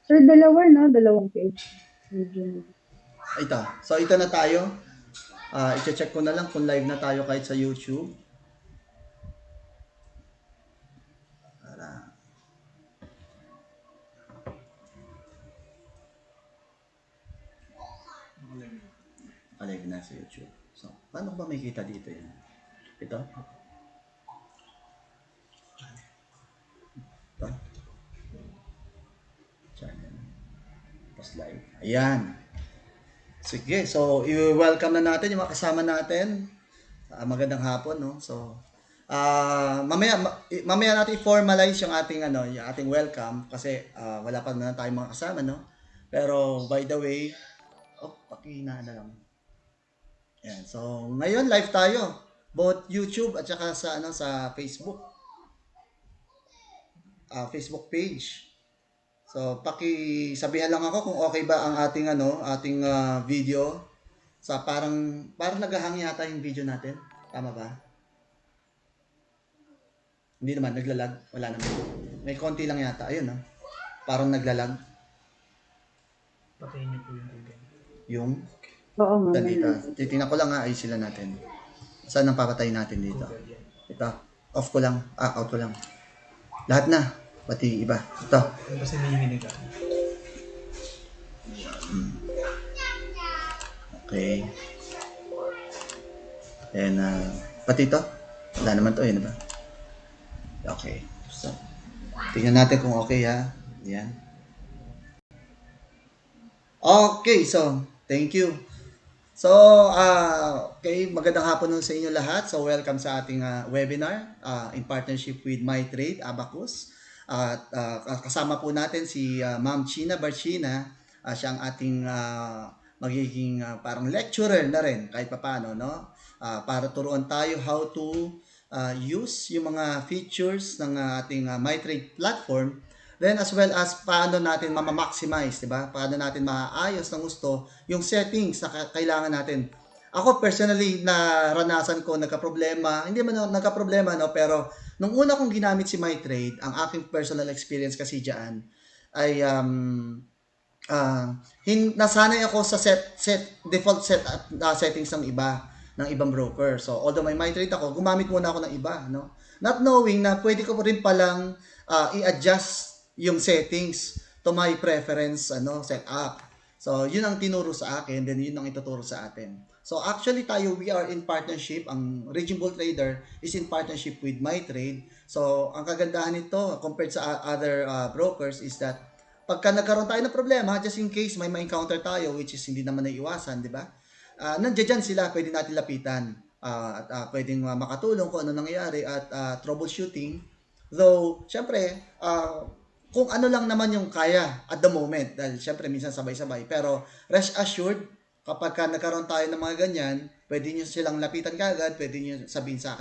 Pero dalawa na, dalawang page. Video na. Ito. So, ito na tayo. I-check ko na lang kung live na tayo kahit sa YouTube. Para, live na sa YouTube. So, paano ba may kita dito yun? Ito? Ito? Channel. Tapos live. Ayan. Sige. So, i-welcome na natin yung mga kasama natin. Magandang hapon, no? So, mamaya natin i-formalize yung ating yung ating welcome kasi wala pa na tayong mga kasama, no? Pero by the way, pakina na lang. Yan. So, ngayon live tayo. Both YouTube at saka sa Facebook. Facebook page. So, pakisabihan lang ako kung okay ba ang ating video. Sa parang naghahang yata yung video natin. Tama ba? Hindi naman, naglalag. Wala naman. May konti lang yata. Ayun, no? Parang naglalag. Patayin niyo po yung tubig. Yung? Oo nga. Dito. Titingnan ko lang ayos sila natin. Saan ang papatayin natin dito? Ito. Off ko lang. Out ko lang. Lahat na. Pati iba. Ito. Basta nanginginig ka. Okay. And, pati ito. Wala naman to, yun ba? Okay. So, tingnan natin kung okay, ha. Yan. Okay, so, thank you. So, okay, magandang hapon nun sa inyo lahat. So, welcome sa ating webinar in partnership with Mytrade, Abacus. At kasama po natin si Ma'am China Barchina. Siya ang ating magiging parang lecturer na rin kahit papaano, no? Para turuan tayo how to use yung mga features ng ating Mytrade platform. Then as well as paano natin ma-maximize, 'di ba? Paano natin maayos ng gusto yung settings na kailangan natin. Ako personally naranasan ko nagka-problema, hindi man nagka-problema no, pero nung una kong ginamit si MyTrade, ang aking personal experience kasi diyan ay nasanay ako sa default settings ng ibang broker. So although may MyTrade ako, gumamit muna ako ng iba, no? Not knowing na pwede ko rin palang i-adjust yung settings to my preference setup. So, yun ang tinuro sa akin, then yun ang ituturo sa atin. So, actually we are in partnership. Ang Raging Bull Trader is in partnership with Mytrade. So, ang kagandahan nito compared sa other brokers is that pagka nagkaroon tayo ng problema, just in case may ma-encounter tayo, which is hindi naman naiiwasan, di ba? Nandiyan sila, pwede natin lapitan. At pwedeng makatulong kung ano nangyayari at troubleshooting. Though, syempre, kung ano lang naman yung kaya at the moment, dahil syempre minsan sabay-sabay, pero rest assured, kapag nagkaroon tayo ng mga ganyan, pwede nyo silang lapitan kagad, pwede nyo sabihin sa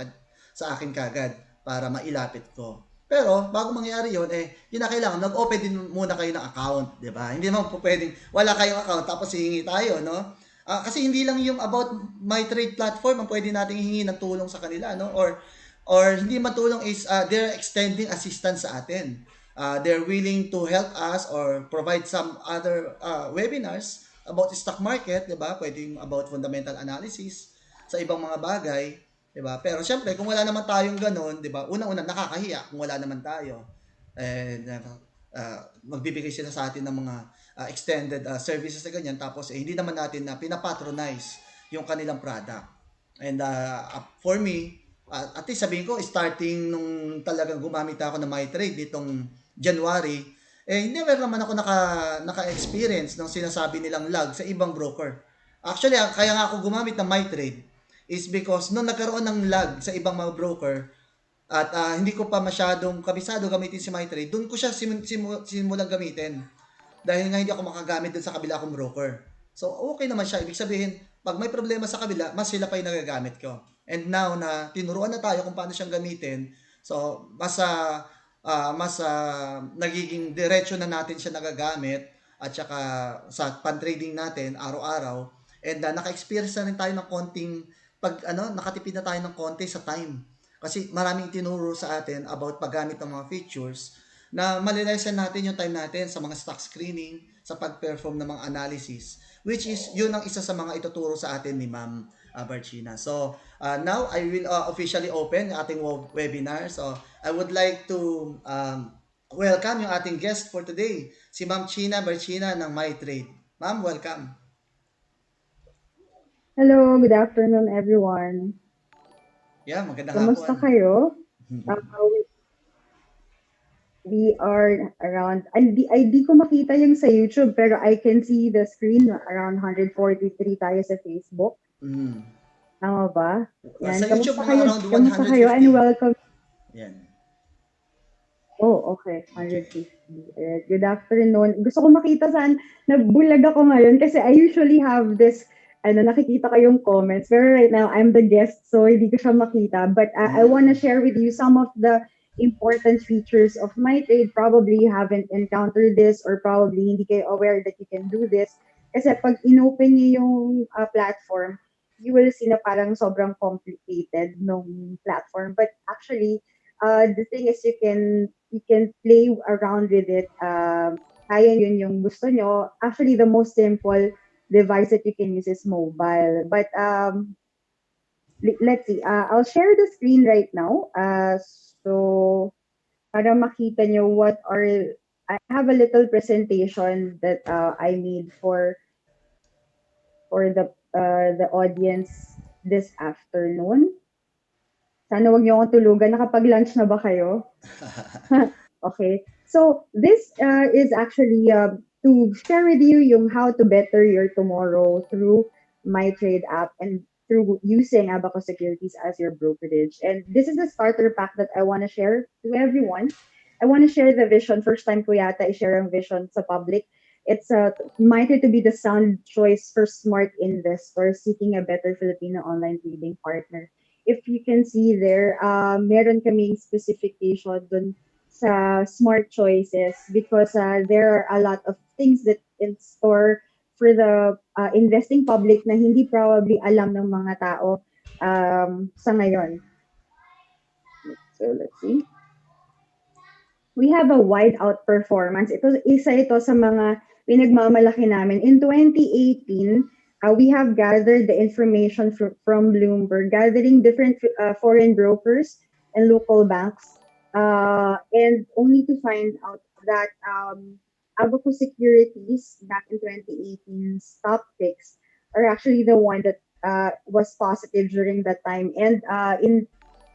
akin kagad para mailapit ko. Pero bago mangyari yun, yun na kailangan, nag-open din muna kayo ng account, di ba? Hindi naman po pwedeng wala kayong account tapos hihingi tayo, no? Kasi hindi lang yung about MyTrade platform ang pwede nating hihingi ng tulong sa kanila, no? Or hindi matulong is they're extending assistance sa atin. They're willing to help us or provide some other webinars about the stock market, 'di ba? Pwedeng about fundamental analysis sa ibang mga bagay, 'di ba? Pero syempre, kung wala naman tayong ganoon, 'di ba? Unang-una nakakahiya kung wala naman tayo. And magbibigay sila sa atin ng mga extended services na ganyan tapos hindi naman natin na pinapatronize yung kanilang product. And for me, at least sabihin ko, starting nung talagang gumamit ako ng MyTrade ditong January, never naman ako naka-experience ng sinasabi nilang lag sa ibang broker. Actually, kaya nga ako gumamit ng MyTrade is because nung nagkaroon ng lag sa ibang mga broker at hindi ko pa masyadong kabisado gamitin si MyTrade, doon ko siya simulang gamitin. Dahil nga hindi ako makagamit dun sa kabila kong broker. So, okay naman siya. Ibig sabihin, pag may problema sa kabila, mas sila pa yung nagagamit ko. And now na tinuruan na tayo kung paano siyang gamitin, so mas nagiging diretso na natin siya nagagamit at saka sa pan-trading natin araw-araw. And naka-experience na rin tayo ng konting nakatipid na tayo ng konti sa time. Kasi maraming tinuro sa atin about paggamit ng mga features na malilesen natin yung time natin sa mga stock screening, sa pag-perform ng mga analysis, which is yun ang isa sa mga ituturo sa atin ni Ma'am Barchina. So, now I will officially open yung ating webinar. So, I would like to welcome yung ating guest for today, si Ma'am China Barchina ng Mytrade. Ma'am, welcome. Hello, good afternoon, everyone. Yeah, magandang Kamusta hapon. kayo? We are around, di ko makita yung sa YouTube, pero I can see the screen around 143 tayo sa Facebook. Mm. Tama ba? Sa Yan, YouTube, kamusta mga kayo? around Kamusta kayo? And 150. welcome. Yan. Oh, okay. Okay. 150. Good afternoon. Gusto ko makita saan, nabulag ako ngayon kasi I usually have this, nakikita ko yung comments. Pero right now, I'm the guest, so hindi ko siya makita. But I want to Mm. share with you some of the important features of my trade. Probably you haven't encountered this or probably hindi kayo aware that you can do this. Kasi pag inopen niyo yung platform, you will see na parang sobrang complicated nung platform. But actually, the thing is you can play around with it. Kaya yun yung gusto nyo. Actually, the most simple device that you can use is mobile. But let's see. I'll share the screen right now. So para makita nyo what are I have a little presentation that I made for the audience this afternoon. Sana wag niyo akong tulugan. Nakapag-lunch na ba kayo? Okay. So this is actually to share with you yung how to better your tomorrow through my trade app and through using Abaco Securities as your brokerage. And this is the starter pack that I want to share to everyone. I want to share the vision. First time ko yata i-share ang vision sa public. It's mighty to be the sound choice for smart investors seeking a better Filipino online trading partner. If you can see there, meron kaming specification dun sa smart choices because there are a lot of things that in store for the investing public na hindi probably alam ng mga tao sa ngayon. So let's see. We have a wide outperformance. Ito sa mga pinagmamalaki namin. In 2018, we have gathered the information from Bloomberg, gathering different foreign brokers and local banks, and only to find out that Abaco Securities back in 2018 stock picks are actually the one that was positive during that time. And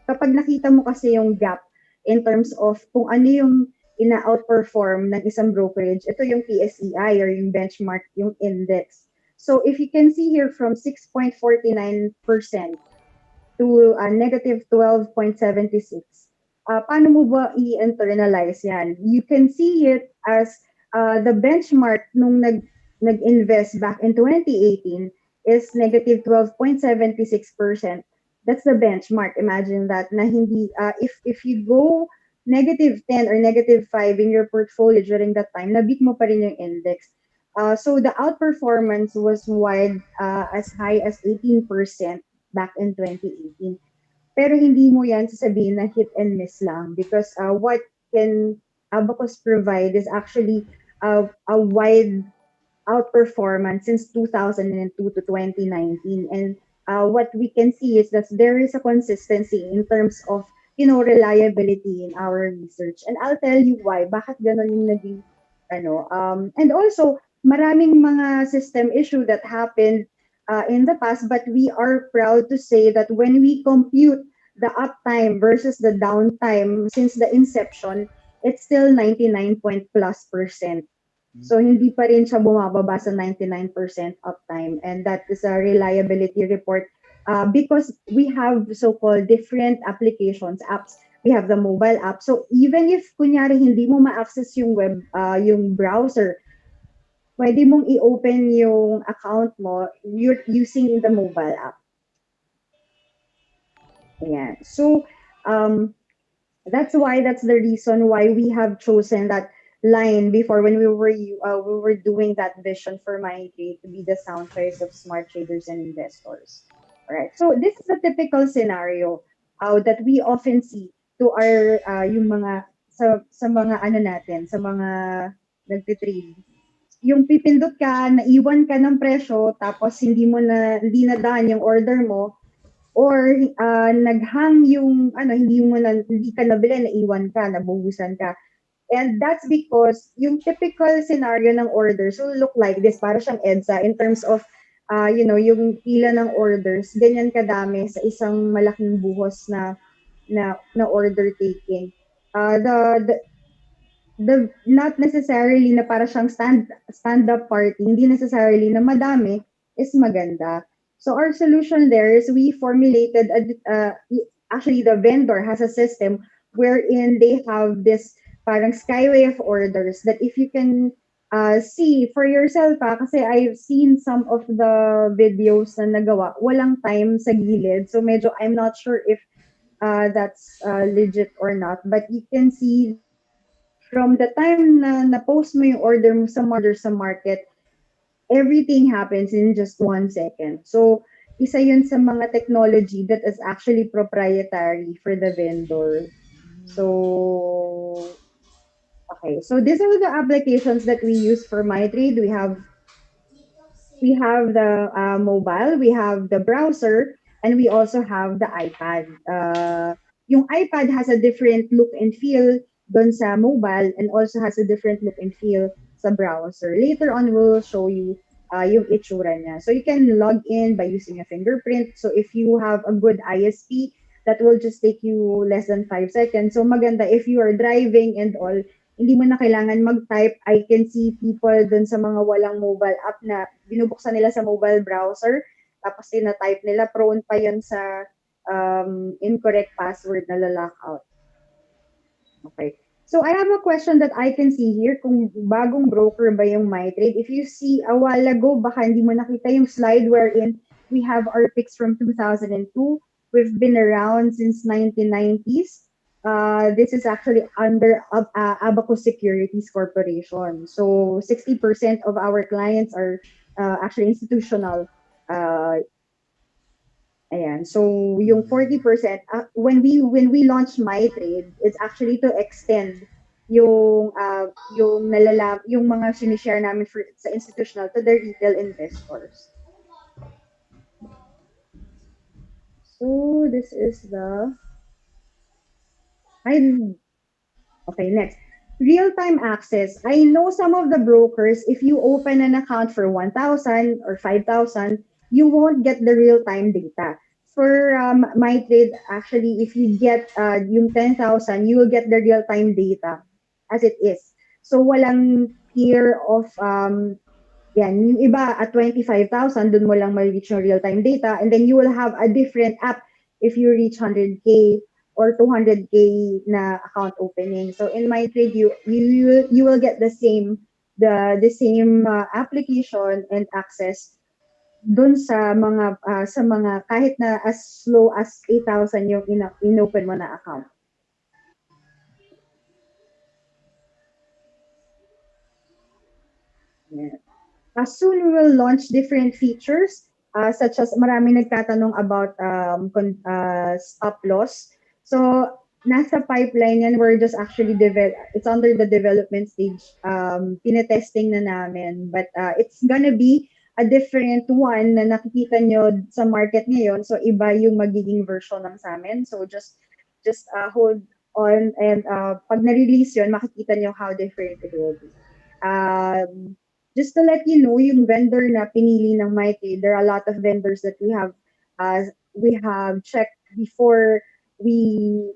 kapag nakita mo kasi yung gap in terms of kung ano yung ina-outperform ng isang brokerage, ito yung PSEI or yung benchmark, yung index. So if you can see here from 6.49% to negative 12.76, paano mo ba i-internalize yan? You can see it as the benchmark nung nag-invest back in 2018 is negative 12.76%. That's the benchmark. Imagine that na hindi, if you go negative 10 or negative 5 in your portfolio during that time, nabit mo pa rin yung index. So the outperformance was wide as high as 18% back in 2018. Pero hindi mo yan sasabihin na hit and miss lang because what can Abacus provide is actually a wide outperformance since 2002 to 2019. And what we can see is that there is a consistency in terms of, reliability in our research. And I'll tell you why. Bakit ganun yung naging, and also, maraming mga system issue that happened in the past, but we are proud to say that when we compute the uptime versus the downtime since the inception, it's still 99 point plus percent. So hindi pa rin siya bumababa sa 99% uptime, and that is a reliability report because we have so-called different applications, apps. We have the mobile app. So even if kunyari hindi mo ma-access yung yung browser, pwede mong i-open yung account mo you're using the mobile app. Ayan. So that's the reason why we have chosen that line before when we were doing that vision for Mindtrade to be the sound choice of smart traders and investors. All right. So this is a typical scenario that we often see to our yung mga sa mga ano natin, sa mga nagte-trade. Yung pipindot ka, naiwan ka ng presyo, tapos hindi na daan yung order mo, or naghang yung ano, hindi ka nabili, naiwan ka, nabuhusan ka. And that's because yung typical scenario ng orders will look like this, para siyang EDSA in terms of, yung pila ng orders, ganyan kadami sa isang malaking buhos na order taking. The not necessarily na para siyang stand-up party, hindi necessarily na madami is maganda. So our solution there is we formulated, actually the vendor has a system wherein they have this parang skyway of orders that if you can see for yourself, kasi I've seen some of the videos na nagawa, walang time sa gilid. So medyo I'm not sure if that's legit or not, but you can see that from the time na na-post mo yung order mo sa market, everything happens in just 1 second. So, isa yun sa mga technology that is actually proprietary for the vendor. So, okay. So, these are the applications that we use for Mytrade. We have the mobile, we have the browser, and we also have the iPad. Yung iPad has a different look and feel dun sa mobile, and also has a different look and feel sa browser. Later on, we'll show you yung itsura niya. So you can log in by using a fingerprint. So if you have a good ISP, that will just take you less than 5 seconds. So maganda if you are driving and all, hindi mo na kailangan mag-type. I can see people dun sa mga walang mobile app na binubuksan nila sa mobile browser, tapos tina-type nila, prone pa yun sa incorrect password na lalockout. Okay. So I have a question that I can see here, kung bagong broker ba yung Mytrade. If you see a while ago, baka hindi mo nakita yung slide wherein we have our picks from 2002. We've been around since 1990s. This is actually under Abacus Securities Corporation. So 60% of our clients are actually institutional. Ayan. So, yung 40%, when we launched MyTrade, it's actually to extend yung mga sinishare namin sa institutional to the retail investors. So, this is the I Okay, next. Real-time access. I know some of the brokers, if you open an account for 1,000 or 5,000, you won't get the real-time data. For my trade, actually, if you get yung 10,000, you will get the real-time data as it is. So walang fear of yan, yung iba at 25,000, dun mo lang ma-reach yung real-time data, and then you will have a different app if you reach 100K or 200K na account opening. So in my trade, you will get the same application and access dun sa mga kahit na as low as 8,000 yung inopen mo na account. Yeah. Soon we will launch different features, such as marami nagtatanong about stop loss. So nasa pipeline yan, we're just actually it's under the development stage. Tinetesting na namin, but it's gonna be a different one na nakikita nyo sa market ngayon. So iba yung magiging version ng sa amin. So just hold on, and pag na-release yun, makikita nyo how different it will be. Just to let you know, yung vendor na pinili ng Mytrade, there are a lot of vendors that we have checked before we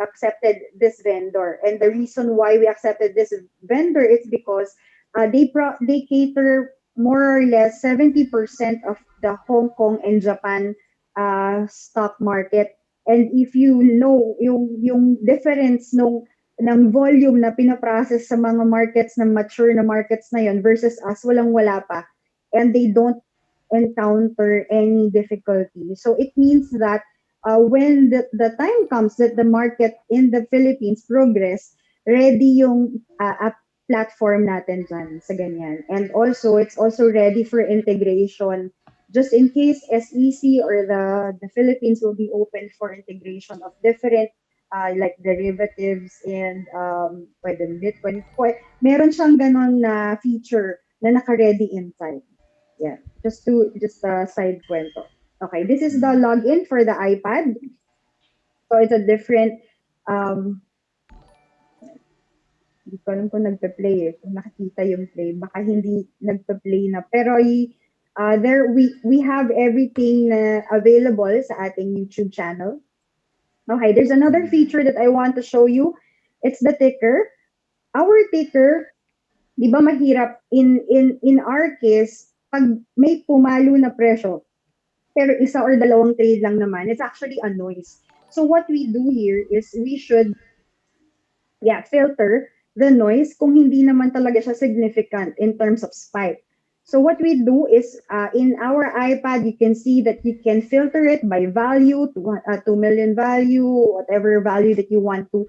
accepted this vendor. And the reason why we accepted this vendor is because they cater more or less 70% of the Hong Kong and Japan stock market. And if you know yung difference ng volume na pinaprocess sa mga markets na mature na markets na yon versus us, walang-wala pa. And they don't encounter any difficulty. So it means that when the time comes that the market in the Philippines progress, ready yung platform natin dyan sa ganyan. And also, it's also ready for integration. Just in case SEC or the Philippines will be open for integration of different like derivatives and pwede Bitcoin. Meron siyang ganon na feature na naka-ready inside. Yeah, just a side kwento. Okay, this is the login for the iPad. So it's a different um hindi ko alam kung nagpe-play eh. Kung nakikita yung play, baka hindi nagpe-play na. Pero there we have everything na available sa ating YouTube channel. Okay, there's another feature that I want to show you. It's the ticker. Our ticker, 'di ba mahirap in our case pag may pumalo na presyo pero isa or dalawang trade lang naman, it's actually a noise. So what we do here is we should filter the noise kung hindi naman talaga siya significant in terms of spike. So what we do is in our iPad, you can see that you can filter it by value, 2 million value, whatever value that you want to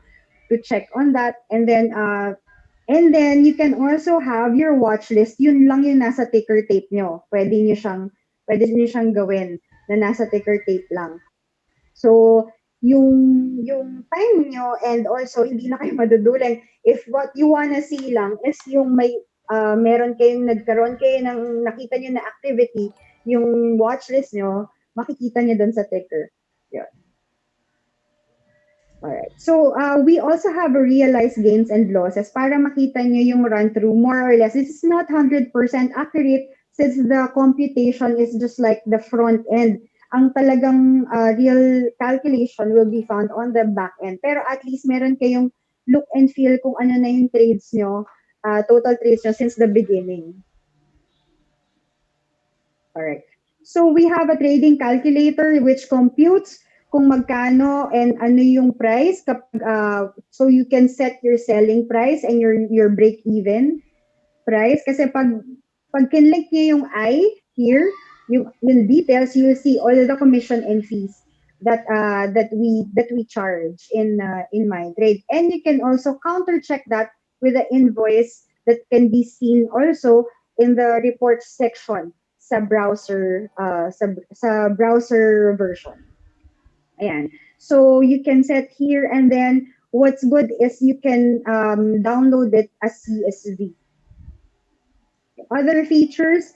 check on that. And then you can also have your watch list. Yun lang yung nasa ticker tape nyo. Pwede nyo siyang gawin na nasa ticker tape lang. So, yung time nyo and also hindi na kayo maduduling. If what you wanna see lang is yung nagkaroon kayo ng nakita nyo na activity, yung watch list nyo, makikita nyo dun sa ticker. Yun. Alright. So, we also have a realized gains and losses para makita nyo yung run through more or less. This is not 100% accurate since the computation is just like the front end. Ang talagang real calculation will be found on the back end. Pero at least meron kayong look and feel kung ano na yung trades nyo, total trades nyo since the beginning. Alright. So we have a trading calculator which computes kung magkano and ano yung price kapag so you can set your selling price and your break even price kasi pag kinlink niyo yung I here, yung details, you'll see all the commission and fees that we charge in Mytrade. And you can also counter check that with the invoice that can be seen also in the report section sa browser version. Ayan. So you can set here and then what's good is you can download it as CSV. Other features,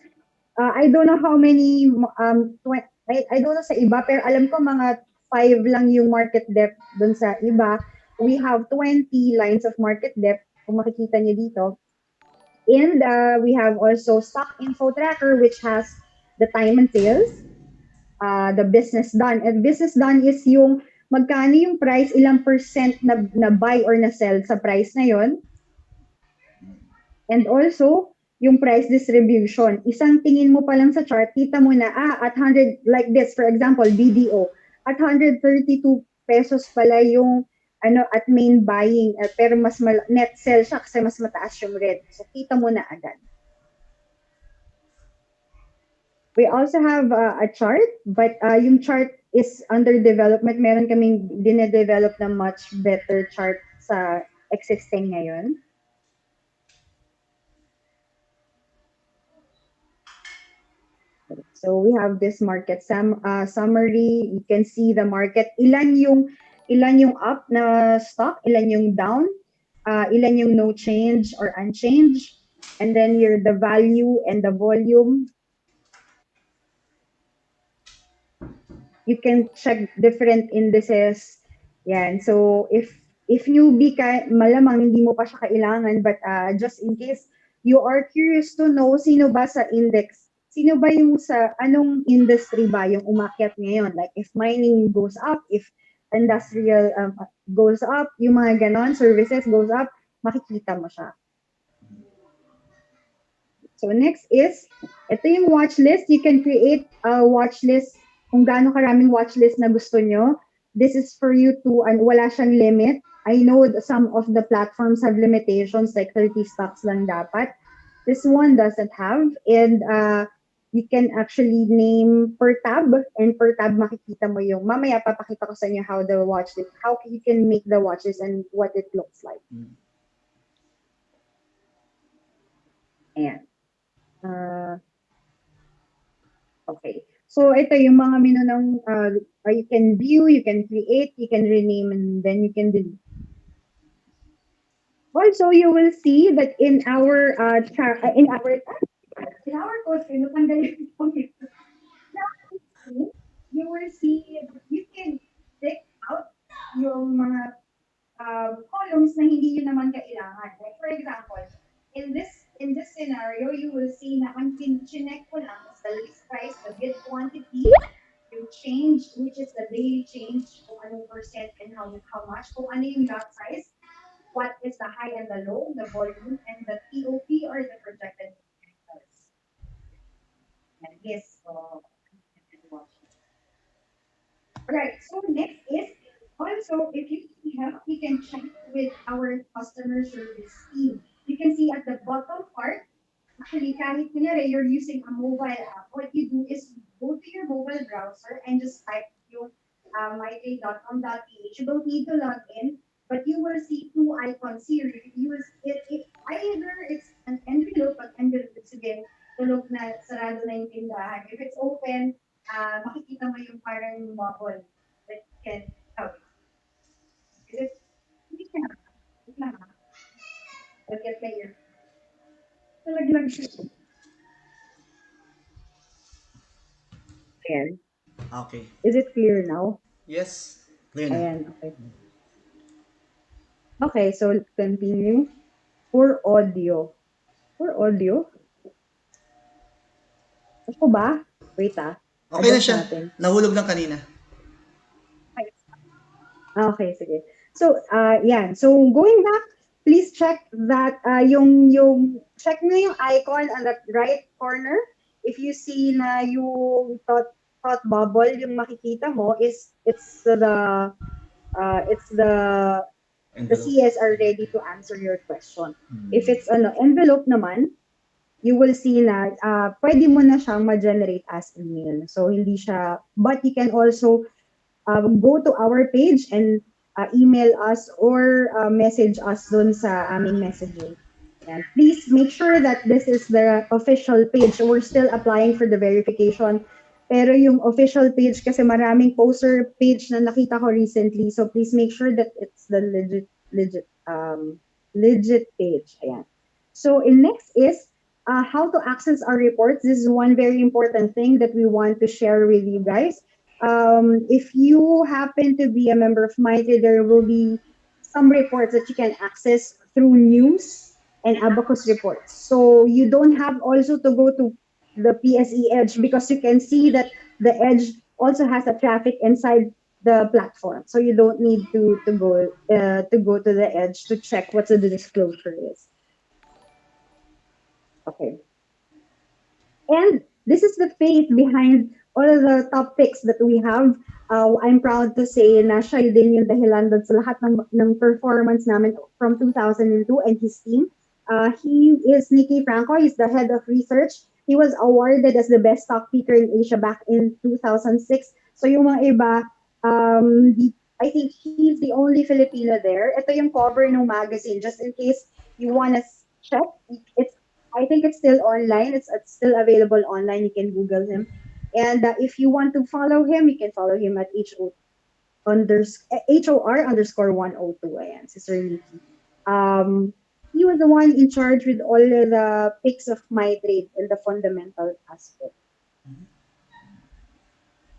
I don't know how many, I don't know sa iba, pero alam ko mga 5 lang yung market depth dun sa iba. We have 20 lines of market depth, kung makikita niyo dito. And we have also stock info tracker, which has the time and sales, the business done. And business done is yung magkano yung price, ilang percent na buy or na sell sa price na yon. And also, yung price distribution. Isang tingin mo pa lang sa chart, kita mo na, at 100, like this, for example, BDO, at 132 pesos pala yung at main buying, pero net sell siya kasi mas mataas yung red. So, kita mo na agad. We also have a chart, but yung chart is under development. Meron kaming dine-develop na much better chart sa existing ngayon. So we have this market summary. You can see the market. Ilan yung up na stock, ilan yung down, ilan yung no change or unchanged, and then the value and the volume. You can check different indices. Yan. So if newbie ka, malamang hindi mo pa siya kailangan, but just in case you are curious to know sino ba sa index, sino ba yung sa anong industry ba yung umakyat ngayon? Like if mining goes up, if industrial goes up, yung mga ganon, services goes up, makikita mo siya. So next is, ito yung watch list. You can create a watch list kung gaano karaming watch list na gusto nyo. This is for you to, wala siyang limit. I know some of the platforms have limitations like 30 stocks lang dapat. This one doesn't have. And you can actually name per tab. And per tab makikita mo yung, mamaya papakita ko sa inyo how you can make the watch list and what it looks like. Ayan. Okay. So ito yung mga menu ng you can view, you can create, you can rename, and then you can delete. Also, you will see that in our code, you will see that you can take out yung mga columns na hindi yun naman kailangan. Like for example, in this scenario, you will see na ang chinek ko lang is the list price, the bid quantity, yung change, which is the daily change, kung anong percent and how much, kung ano yung lot size, what is the high and the low, the volume, and the TOP or the projected rentals. And yes, so right. So next is also if you need help, you can check with our customer service team. You can see at the bottom part, actually, kahit kunyari you're using a mobile app, what you do is go to your mobile browser and just type yung mytrade.com.ph. You don't need to log in, but you will see two icons here. You will either it's an envelope, pag envelope, sige, tulog na, sarado na yung tindahan. If it's open, makikita mo yung parang bubble that can help. Is it? Hindi ka na. Wait lang ha. I'll get my ear. Talaglag siya. Ayan. Okay. Is it clear now? Yes. Clear na. Ayan, okay. Okay, so let's continue. For audio. For audio? Ako ba? Wait Okay na Adjust siya. natin. Nahulog lang kanina. Okay, sige. So, yan. So, going back, please check that check nyo yung icon on the right corner. If you see na yung thought bubble, yung makikita mo the Envelope. CS are ready to answer your question. If it's an envelope naman, you will see na pwede mo na siyang ma-generate as email. So, hindi siya, but you can also go to our page and email us or message us dun sa aming messaging. And please make sure that this is the official page. We're still applying for the verification. Pero yung official page kasi maraming poster page na nakita ko recently. So please make sure that it's the legit page. Ayan. So in next is how to access our reports. This is one very important thing that we want to share with you guys. If you happen to be a member of Mytrade, there will be some reports that you can access through news and Abacus reports. So you don't have also to go to the PSE Edge because you can see that the Edge also has a traffic inside the platform. So you don't need to go to the Edge to check what the disclosure is. Okay. And this is the faith behind all of the top picks that we have. I'm proud to say na siya din yung dahilan doon sa lahat ng performance namin from 2002 and his team. He is Nicky Franco. He's the head of research. He was awarded as the best stock picker in Asia back in 2006. So yung mga iba, I think he's the only Filipino there. Ito yung cover ng magazine. Just in case you want to check, I think it's still online. It's still available online. You can Google him. And if you want to follow him, you can follow him at HOR _102. Ayan, si Sir Nicky. He was the one in charge with all the picks of Mytrade and the fundamental aspect.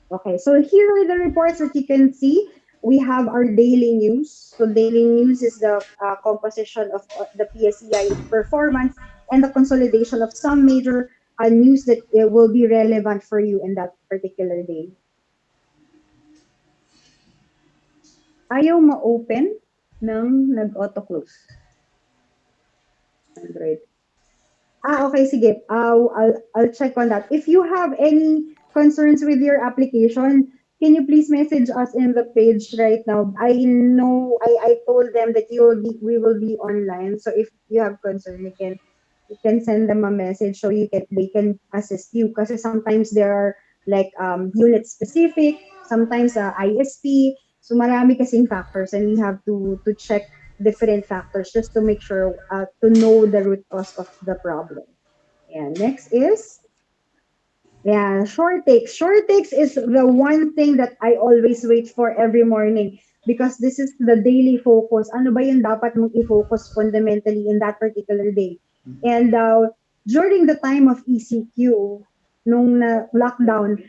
Okay, so here are the reports that you can see. We have our daily news. So daily news is the composition of the PSEI performance and the consolidation of some major news that will be relevant for you in that particular day. Ayaw ma-open ng nag-auto-close. Android. Okay, sige. I'll check on that. If you have any concerns with your application, can you please message us in the page right now? I know I told them that we will be online. So if you have concern, you can send them a message so they can assist you. Because sometimes there are like unit specific, sometimes ISP. So marami kasing factors and we have to check different factors just to make sure to know the root cause of the problem. And next is Yeah, short takes. Short takes is the one thing that I always wait for every morning because this is the daily focus. Ano ba yung dapat mong i-focus fundamentally in that particular day? And during the time of ECQ, nung lockdown,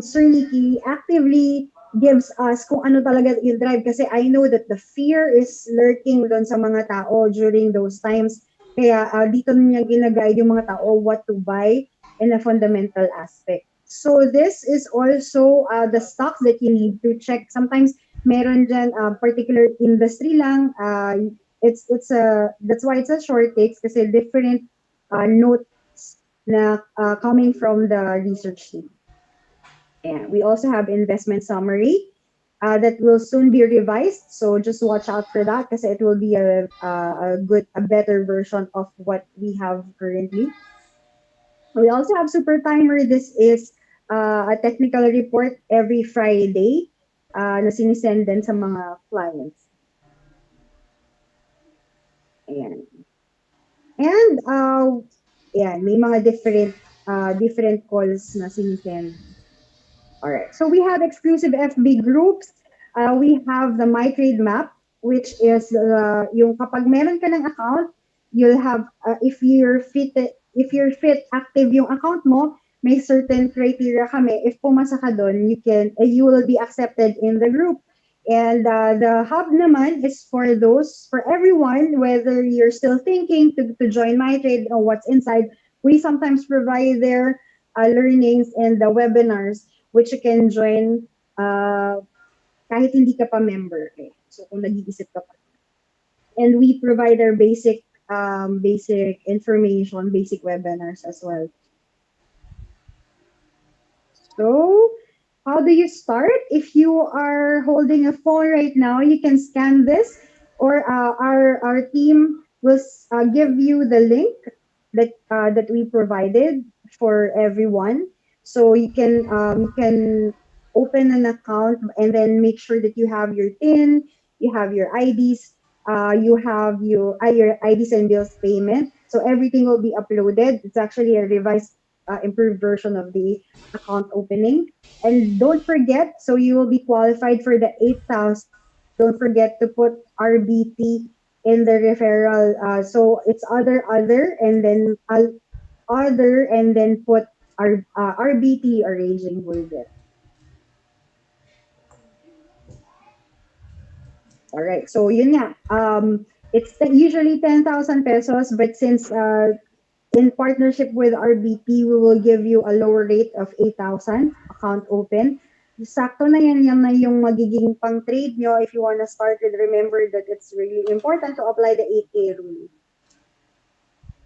Sir Nikki actively gives us kung ano talaga yung drive kasi I know that the fear is lurking doon sa mga tao during those times. Kaya dito niya ginaguide yung mga tao what to buy in a fundamental aspect. So this is also the stocks that you need to check. Sometimes meron dyan particular industry lang. It's a that's why it's a short takes kasi different notes na coming from the research team. And we also have investment summary that will soon be revised. So just watch out for that because it will be a better version of what we have currently. We also have super timer. This is a technical report every Friday na sinisend din sa mga clients. Ayan. And yeah, may mga different calls na sinisend. All right. So we have exclusive FB groups. We have the Mytrade map, which is yung kapag meron ka ng account, you'll have if you're fit active yung account mo, may certain criteria kami. If pumasa ka doon, you will be accepted in the group. And the hub naman is for everyone, whether you're still thinking to join Mytrade or what's inside. We sometimes provide their learnings and the webinars which you can join kahit hindi ka pa member. Eh. So kung nag-iisip ka pa. And we provide our basic information, basic webinars as well. So how do you start? If you are holding a phone right now, you can scan this, or our team will give you the link that we provided for everyone. So you can open an account and then make sure that you have your PIN, you have your IDs, you have your IDs and bills payment. So everything will be uploaded. It's actually a revised, improved version of the account opening. And don't forget, so you will be qualified for the 8,000. Don't forget to put RBT in the referral. So it's other and then put RBT or Raging Bullet. All right. So yun nga. It's usually 10,000 pesos, but since in partnership with RBT, we will give you a lower rate of 8,000 account open. Sakto na yan na yung magiging pang-trade nyo. If you want to start with, remember that it's really important to apply the 8K rule.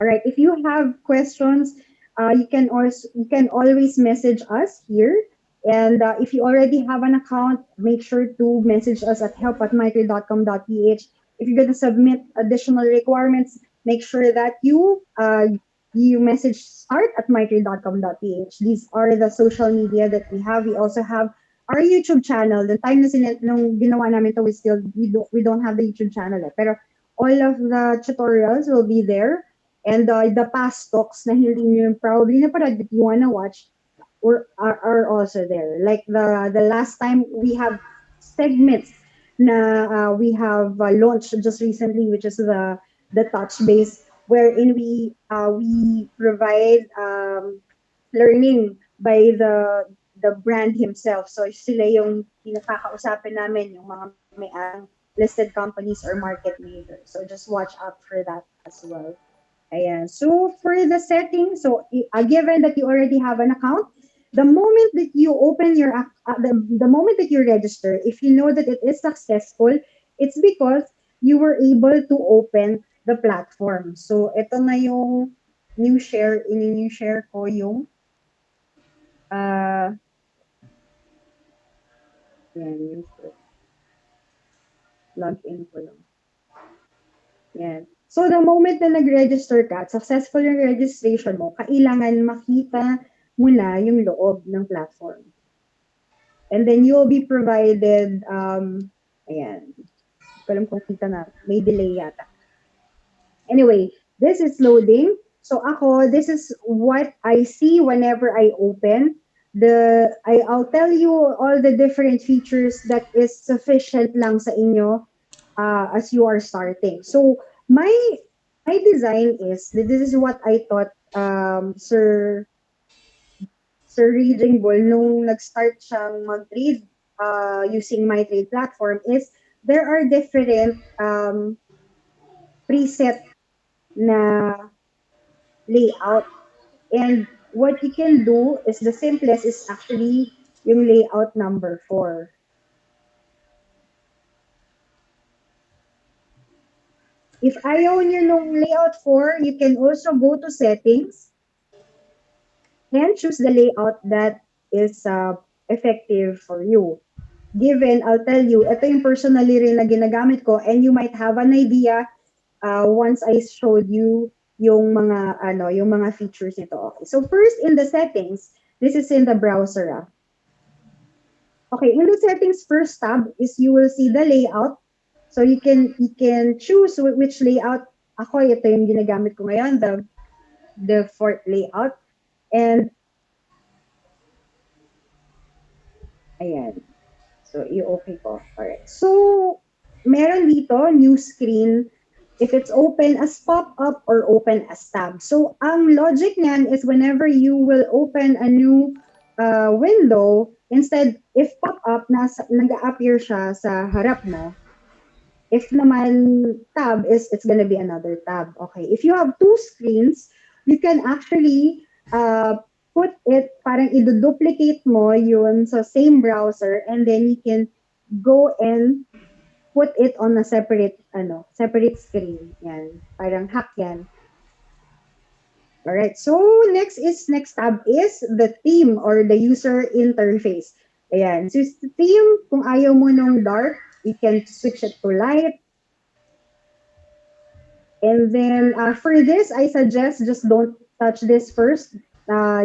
All right. If you have questions, you can always message us here. And if you already have an account, make sure to message us at help@mytrade.com.ph. If you're going to submit additional requirements, make sure that you message start@mytrade.com.ph. These are the social media that we have. We also have our YouTube channel. The time na nung ginawa namin to, we don't have the YouTube channel. Pero all of the tutorials will be there. And the past talks na hindi nyo probably naparad that you wanna watch are also there. Like the last time we have segments na we have launched just recently, which is the touch base, wherein we provide learning by the brand himself. So sila yung pinakakausapin namin, yung mga may-arang listed companies or market leaders. So just watch out for that as well. Ayan. So for the settings, so given that you already have an account, the moment that you open the moment that you register, if you know that it is successful, it's because you were able to open the platform. So ito na yung new share ko yung uh, yan, new share. Log in ko lang. Yan. So the moment na nag-register ka at successful yung registration mo, kailangan makita mo na yung loob ng platform. And then you will be provided, ayan, hindi ko alam kung kita na, may delay yata. Anyway, this is loading. So ako, this is what I see whenever I open. I'll tell you all the different features that is sufficient lang sa inyo as you are starting. So my design is, this is what I thought Sir Reading Bull nung nag-start siyang mag-trade using Mytrade platform is there are different preset na layout. And what you can do is the simplest is actually yung layout number 4. If ayaw nyo nung layout 4, you can also go to settings and choose the layout that is effective for you. Given, I'll tell you, ito yung personally rin na ginagamit ko and you might have an idea once I showed you yung mga features nito. Okay. So first in the settings, this is in the browser. Okay, in the settings first tab is you will see the layout. So you can choose which layout. Ako ito yung ginagamit ko ngayon, the fourth layout. And ayan. So i-open ko. Alright. So meron dito new screen if it's open as pop-up or open as tab. So ang logic niyan is whenever you will open a new window, instead if pop-up nag-appear siya sa harap mo. If naman tab is it's gonna be another tab. Okay. If you have two screens, you can actually put it, parang i-duplicate mo yun sa same browser and then you can go and put it on a separate screen. Yan. Parang hack yan. Alright. So, next tab is the theme or the user interface. Ayan. So, the theme, kung ayaw mo nung dark, you can switch it to light. And then, for this, I suggest just don't touch this first.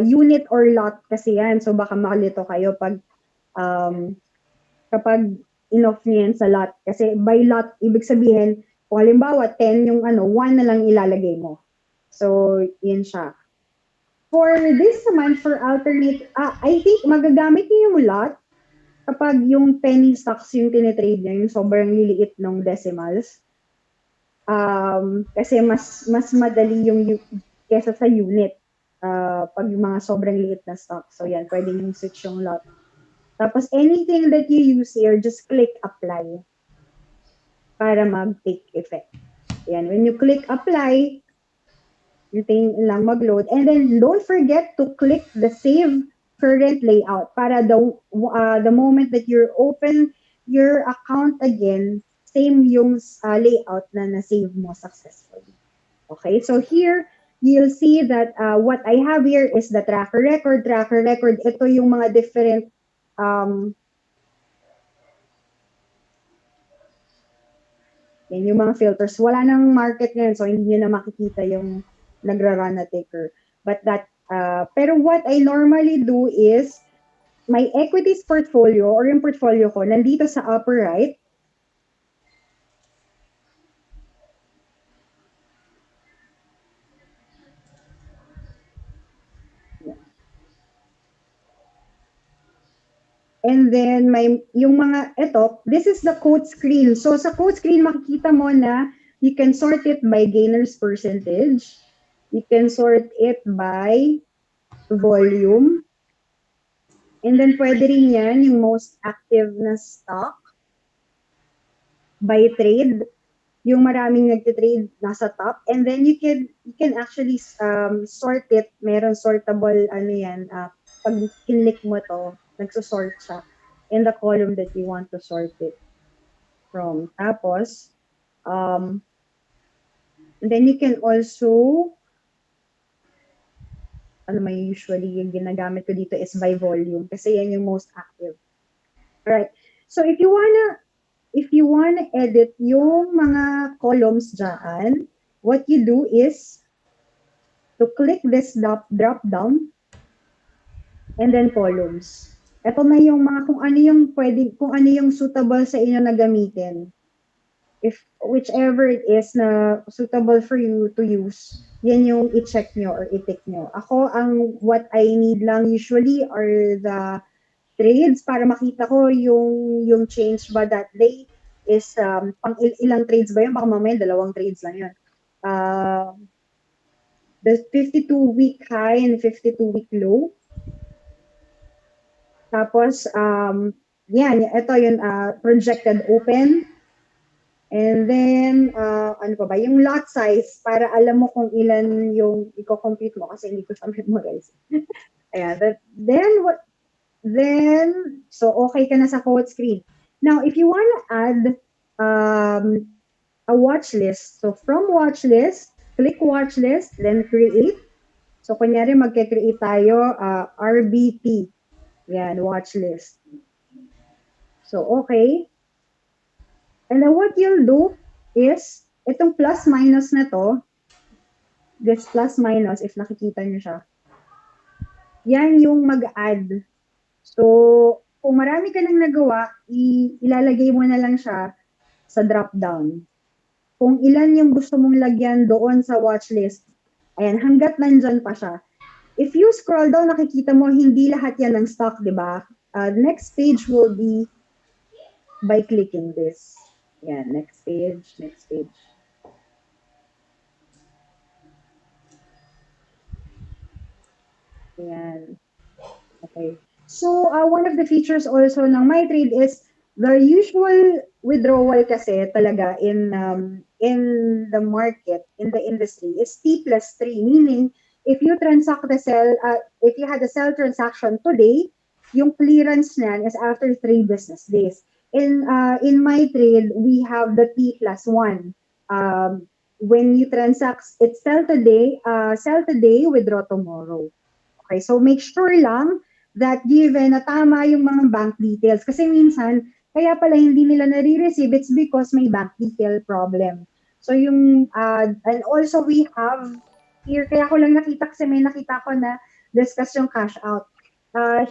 Unit or lot kasi yan. So, baka makalito kayo um, kapag in-off niyo yan sa lot. Kasi by lot, ibig sabihin, kung halimbawa 10 yung 1 na lang ilalagay mo. So, yun siya. For this naman, for alternate, I think magagamit niyo yung lot kapag yung penny stocks yung tinitrade niya, yung sobrang liliit ng decimals. Kasi mas madali yung kesa sa unit pag yung mga sobrang liit na stock. So, yan, pwede yung switch yung lot. Tapos, anything that you use here, just click apply para mag-take effect. Yan. When you click apply, hintayin lang mag-load. And then, don't forget to click the save current layout para the moment that you're open your account again, same yung layout na na-save mo successfully. Okay, so here, you'll see that what I have here is the tracker record. Tracker record, ito yung mga different yan yung mga filters. Wala nang market ngayon, so hindi nyo na makikita yung nagra-run na ticker. Pero what I normally do is, my equities portfolio or yung portfolio ko, nandito sa upper right. And then yung mga this is the quote screen. So sa quote screen makikita mo na you can sort it by gainers percentage. You can sort it by volume. And then pwede rin yan yung most active na stock by trade. Yung maraming nagtitrade nasa top. And then you can actually sort it. Meron sortable pag kinlik mo to, nagsusort siya in the column that you want to sort it from. Tapos, and then you can also, usually yung ginagamit ko dito is by volume kasi yan yung most active. Alright. So if you wanna edit yung mga columns dyan, what you do is to click this drop down and then columns. Ito na yung mga kung ano yung suitable sa inyo na gamitin. if whichever it is na suitable for you to use, yan yung i-check nyo or i-tick nyo. Ako, what I need lang usually are the trades para makita ko yung change ba that day is pang ilang trades ba yun? Baka mamaya 2 trades lang yun. The 52-week high and 52-week low. Tapos, yan, ito yung projected open. And then, ano pa ba? Yung lot size, para alam mo kung ilan yung i-compute mo kasi hindi ko siya memorize. Ayan. Then, so okay ka na sa quote screen. Now, if you want to add a watch list, so from watch list, click watch list, then create. So, kunyari magke-create tayo, RBT. Yan, watch list. So, okay. And then what you'll do is, itong plus minus na to, this plus minus, if nakikita nyo siya, yan yung mag-add. So, kung marami ka nang nagawa, ilalagay mo na lang siya sa drop-down. Kung ilan yung gusto mong lagyan doon sa watchlist, ayan, hanggat nandyan pa siya. If you scroll down, nakikita mo, hindi lahat yan ng stock, di ba? Next page will be by clicking this. Yan, next page, next page. Ayan. Okay. So, one of the features also ng Mytrade is the usual withdrawal kasi talaga in the market, in the industry, is T+3, meaning if you transact the sell, if you had a sell transaction today, yung clearance niyan is after 3 business days. In Mytrade, we have the T+1. When you transact, it's sell today, withdraw tomorrow. Okay, so make sure lang that given na tama yung mga bank details. Kasi minsan, kaya pala hindi nila nare-receive, it's because may bank detail problem. So yung, and also we have here, kaya ko lang nakita kasi may nakita ko na discuss yung cash out.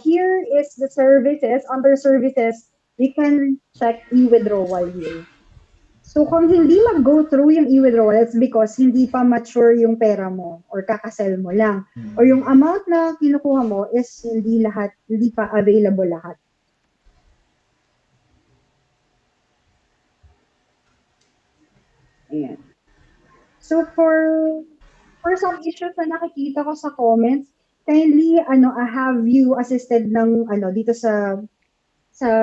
Here is the services, under services, we can check e-withdrawal here. So kung hindi mag-go through yung e-withdrawal, it's because hindi pa mature yung pera mo or kakasell mo lang. Or yung amount na kinukuha mo is hindi pa available lahat. Ayan. So for some issues na nakikita ko sa comments, kindly have you assisted ng dito sa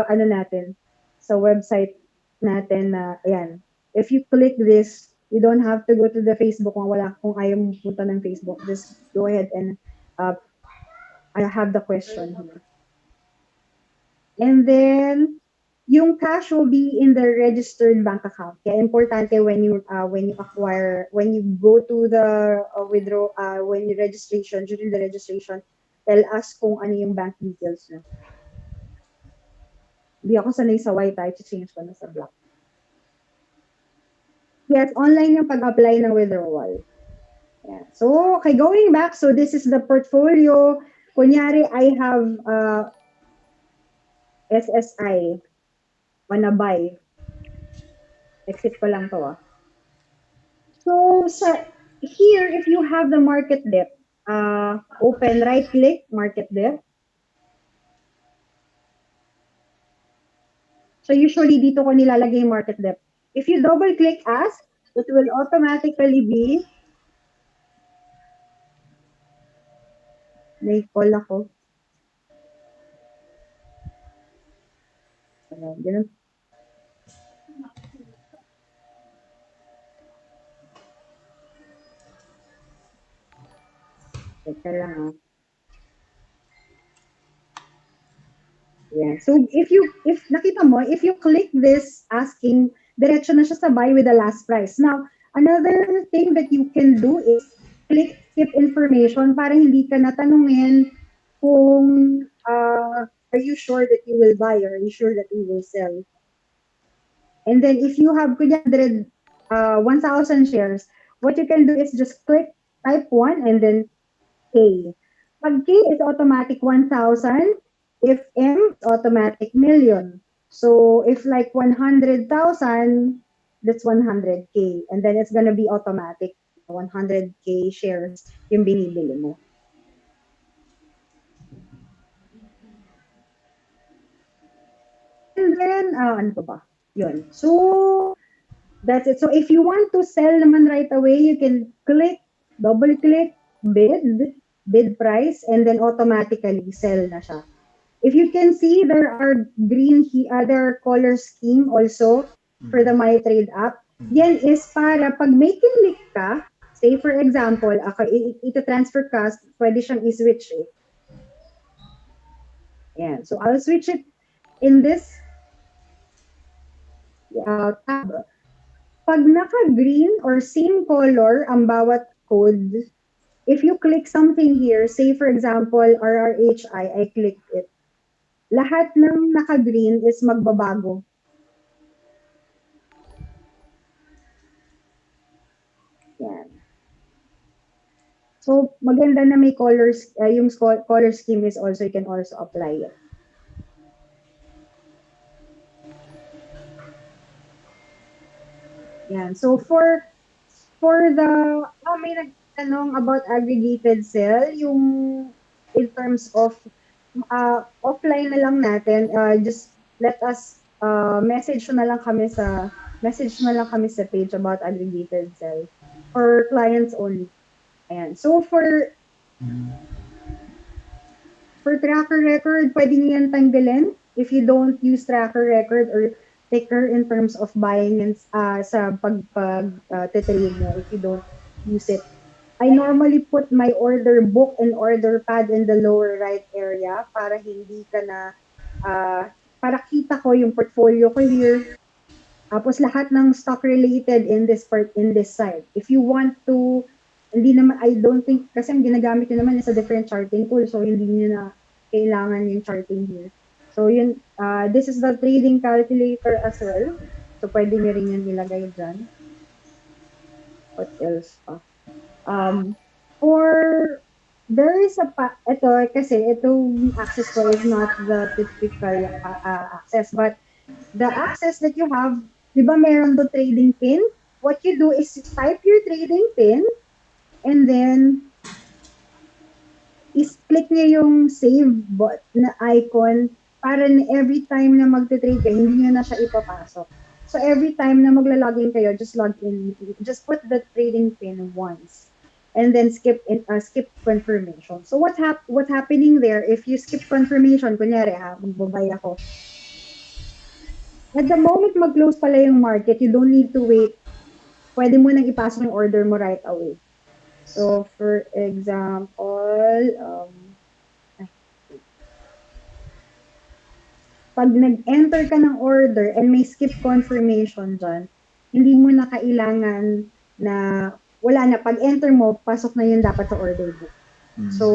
natin, sa website natin na ayan. If you click this, you don't have to go to the Facebook kung ayaw mo punta ng Facebook. Just go ahead and I have the question here. And then yung cash will be in the registered bank account. Kaya importante when you go to the when you registration, during the registration, tell us kung ano yung bank details na. Hindi ako sanay sa white, change ko na sa black. Yes, online yung pag-apply ng withdrawal. Yeah. So, okay, going back, so this is the portfolio. Kunyari, I have SSI wanna buy. Exit ko lang to. So, here, if you have the market depth, open, right-click, market depth. So, usually, dito ko nilalagay market depth. If you double-click as, it will automatically be, may call ako. Ganun. Teka lang. Yeah. So if nakita mo, if you click this asking, diretso na siya sa buy with the last price. Now, another thing that you can do is click skip information para hindi ka natanungin kung are you sure that you will buy or are you sure that you will sell. And then if you have 1,000 shares, what you can do is just type 1 and then K. Pag K is automatic 1,000, if M is automatic million. So if like 100,000, that's 100K. And then it's gonna be automatic. 100K shares yung binibili mo. And then, ano pa ba? Yun. So, that's it. So, if you want to sell naman right away, you can double click, bid price, and then automatically sell na siya. If you can see, there are other color scheme also for the Mytrade app. Yan is para pag may kinlik ka, say for example, ako, ito transfer ka, pwede siyang i-switch eh. Yan. So, I'll switch it in this tab. Pag naka-green or same color ang bawat code, if you click something here, say for example, RRHI, I click it. Lahat ng naka-green is magbabago. Yan. So, maganda na may colors, yung color scheme is also, you can also apply it. Yan. So, for the, may nagtanong about aggregated sale, yung in terms of offline na lang natin, just let us message na lang kami sa page about aggregated sale for clients only. Ayan. So for tracker record, pwede niyo yan tanggalin if you don't use tracker record or ticker in terms of buying and sa trade mo if you don't use it. I normally put my order book and order pad in the lower right area para hindi ka na para kita ko yung portfolio ko here. Tapos lahat ng stock related in this side. If you want to, hindi naman, I don't think, kasi ang ginagamit nyo naman is a different charting tool, so hindi nyo na kailangan yung charting here. So yun, this is the trading calculator as well. So pwede nyo rin yun ilagay dyan. What else pa? There is itong access ko is not the typical access, but the access that you have, di ba meron do trading pin? What you do is type your trading pin and then is-click niyo yung save na icon para na every time na magte-trade kayo, hindi niyo na siya ipapasok. So every time na magla-login kayo, just log in, just put the trading pin once. And then skip confirmation. So what's happening there, if you skip confirmation, kunyari magbabay ako, at the moment mag-close pala yung market, you don't need to wait. Pwede mo nang ipasok yung order mo right away. So, for example, pag nag-enter ka ng order and may skip confirmation dyan, hindi mo na kailangan na, wala na, pag-enter mo, pasok na yun dapat sa order book. So,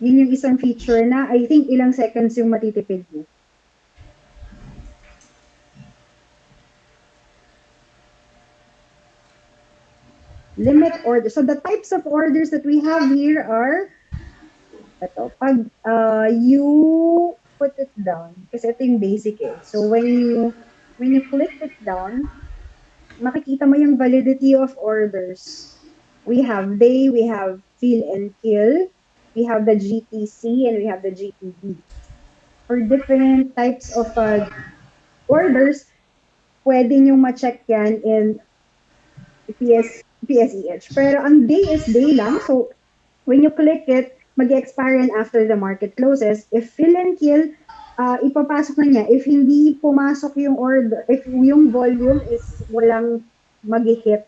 yun yung isang feature na I think ilang seconds yung matitipid mo. Limit order. So the types of orders that we have here are, pag you put it down, kasi ito yung basic eh. So when you click it down, makikita mo yung validity of orders. We have day, we have fill and kill, we have the GTC, and we have the GTD. For different types of orders, pwede nyo ma-check yan in PSEH. Pero ang day is day lang. So, when you click it, mag-expire yan after the market closes. If fill and kill, ipapasok na niya. If hindi pumasok yung order, if yung volume is walang mag-hit,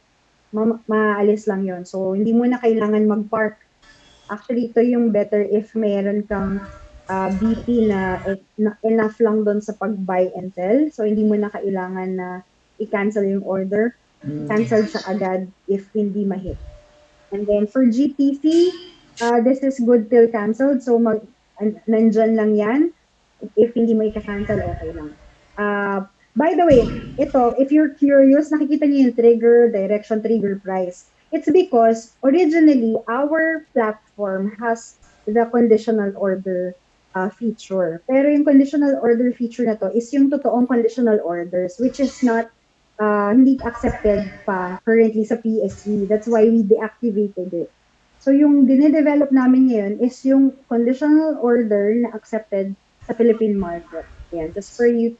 maalis lang yon. So, hindi mo na kailangan mag-park. Actually, ito yung better if mayroon kang BP na enough lang doon sa pag-buy and sell. So, hindi mo na kailangan na i-cancel yung order. Cancel siya agad if hindi ma-hit. And then for GTC, this is good till canceled. So nandyan lang yan. If hindi mo i-cancel, okay lang. By the way, ito, if you're curious, nakikita niyo yung trigger, direction, trigger price. It's because originally our platform has the conditional order feature. Pero yung conditional order feature na to is yung totoong conditional orders, which is not hindi accepted pa currently sa PSE. That's why we deactivated it. So yung dinedevelop namin ngayon is yung conditional order na accepted sa Philippine market. Yan, just for you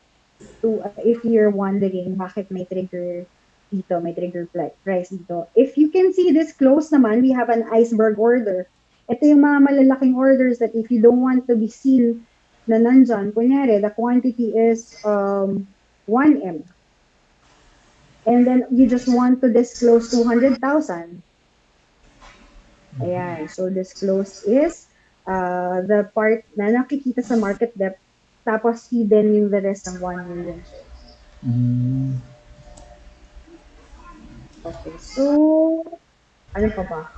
to, if you're wondering bakit may trigger dito, may trigger price dito. If you can see this close naman, we have an iceberg order. Ito yung mga malalaking orders that if you don't want to be seen na nandyan, kunyari, the quantity is 1M. And then you just want to disclose 200,000. Ayan, so disclosed is the part na nakikita sa market depth, tapos hidden yung the rest ng 1 million shares. Okay, so ano pa ba?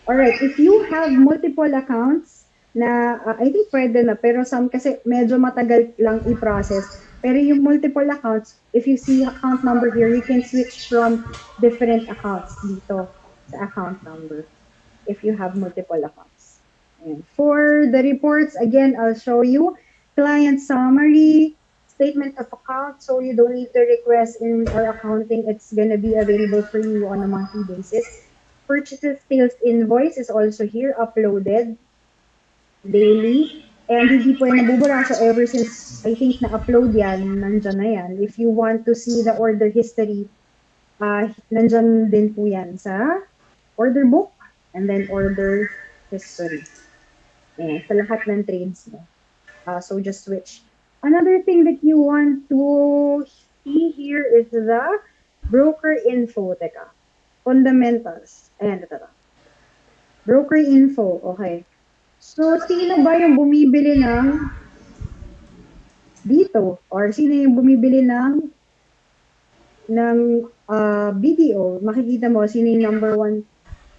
Alright, if you have multiple accounts na I think pwede na, pero some kasi medyo matagal lang i-process. Pero yung multiple accounts, if you see account number here, you can switch from different accounts dito sa account number if you have multiple accounts. And for the reports, again, I'll show you client summary, statement of account, so you don't need to request in our accounting. It's gonna be available for you on a monthly basis. Purchases sales invoice is also here, uploaded daily. And hindi po yan nabubura. So ever since I think na-upload yan, nandyan na yan. If you want to see the order history, nandyan din po yan sa order book and then order history. Ayan, sa lahat ng trades mo. So just switch. Another thing that you want to see here is the broker info. Teka. Fundamentals. Ayan, ito. Broker info. Okay. So, sino ba yung bumibili ng dito? Or sino yung bumibili ng BDO? Makikita mo, sino yung number one?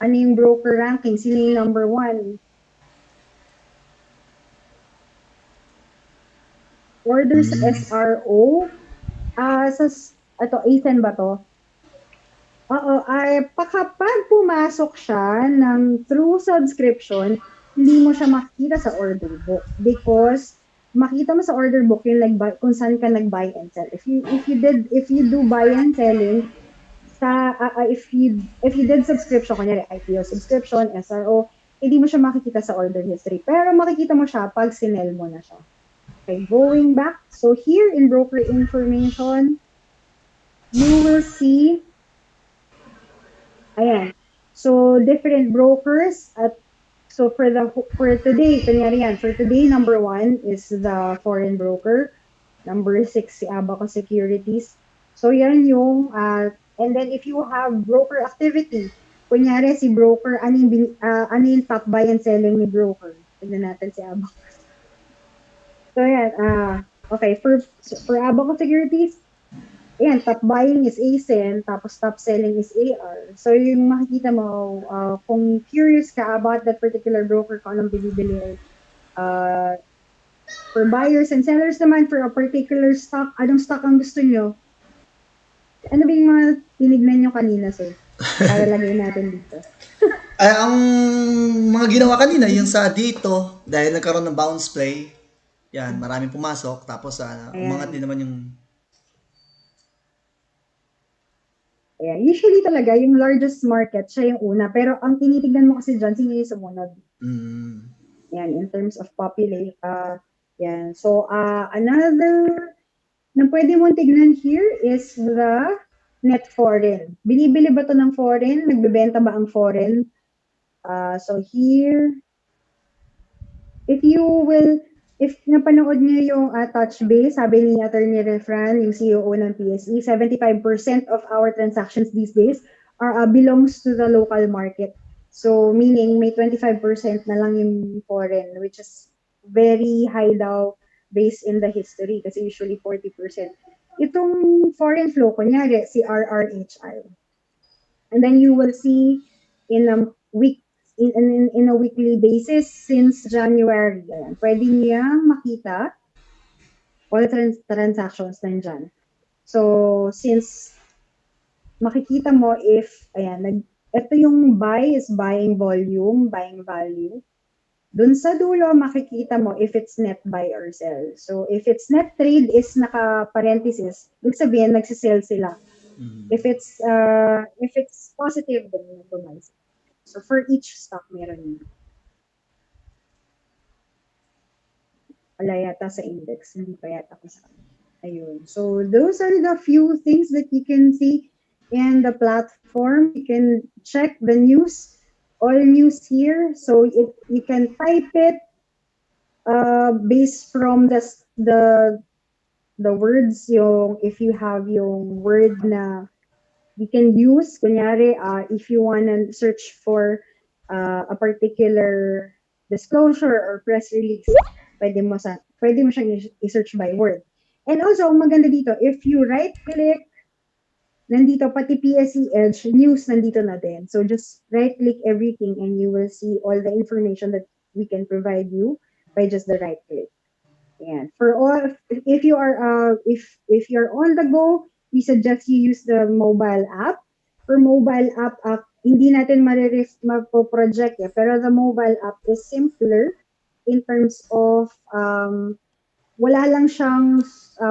Ano yung broker ranking? Sino yung number one? Order sa SRO. Ito, ASEN ba to? Oo, ay kapag pumasok siya through subscription, hindi mo siya makita sa order book because makita mo sa order book yung kung saan ka nag-buy and sell. If you do buy and selling if you did subscription, kunyari IPO subscription, SRO, hindi mo siya makikita sa order history. Pero makikita mo siya pag sinel mo na siya. Okay, going back. So here in broker information, you will see ayan. So, different brokers so for today, kunyari yan, for today, number 1 is the foreign broker. Number 6, si Abaco Securities. So, yan yung, and then if you have broker activity, kunyari si broker, ano yung top buy and selling ni broker? Tignan natin si Abaco. So, yan, okay, for Abaco Securities, ayan, top buying is ASEN, tapos top selling is AR. So, yung makikita mo, kung curious ka about that particular broker, kung anong binibili, for buyers and sellers naman, for a particular stock, anong stock ang gusto nyo? Ano ba yung mga tinignan nyo kanina, sir? Para lagay natin dito. Ang mga ginawa kanina, yung sa dito, dahil nagkaroon ng bounce play, yan, maraming pumasok, tapos umangat din naman yung Yeah, usually talaga, yung largest market, siya yung una. Pero ang tinitignan mo kasi dyan, sino yung sumunod? Yan, in terms of population. Yan. So, another na pwede mong tignan here is the net foreign. Binibili ba to ng foreign? Nagbebenta ba ang foreign? So, here, if napanood niyo yung touch base, sabi ni Attorney Refran, yung CEO ng PSE, 75% of our transactions these days belongs to the local market. So, meaning may 25% na lang yung foreign, which is very high daw based in the history kasi usually 40%. Itong foreign flow, kunyari, si RRHI. And then you will see in a weekly basis since January. Ayan. Pwede niyang makita all transactions nandyan. So, since makikita mo if, ayan, ito yung buy is buying volume, buying value. Dun sa dulo, makikita mo if it's net buy or sell. So, if it's net trade is naka-parenthesis, ibig sabihin, nagsisell sila. If it's positive, then nag-buy sila. So, for each stock, meron yun. Wala yata sa index, hindi pa yata ko sa ayun. So, those are the few things that you can see in the platform. You can check the news, all news here. So, you can type it based from the words, yung if you have yung word na you can use, kunyari, if you want to search for a particular disclosure or press release, pwede mo siyang i-search by word. And also, ang maganda dito, if you right-click, nandito pati PSE Edge, news nandito na din. So just right-click everything and you will see all the information that we can provide you by just the right-click. And for all, if you're on the go, we suggest you use the mobile app. For mobile app, hindi natin mapo-project eh, pero the mobile app is simpler in terms of wala lang siyang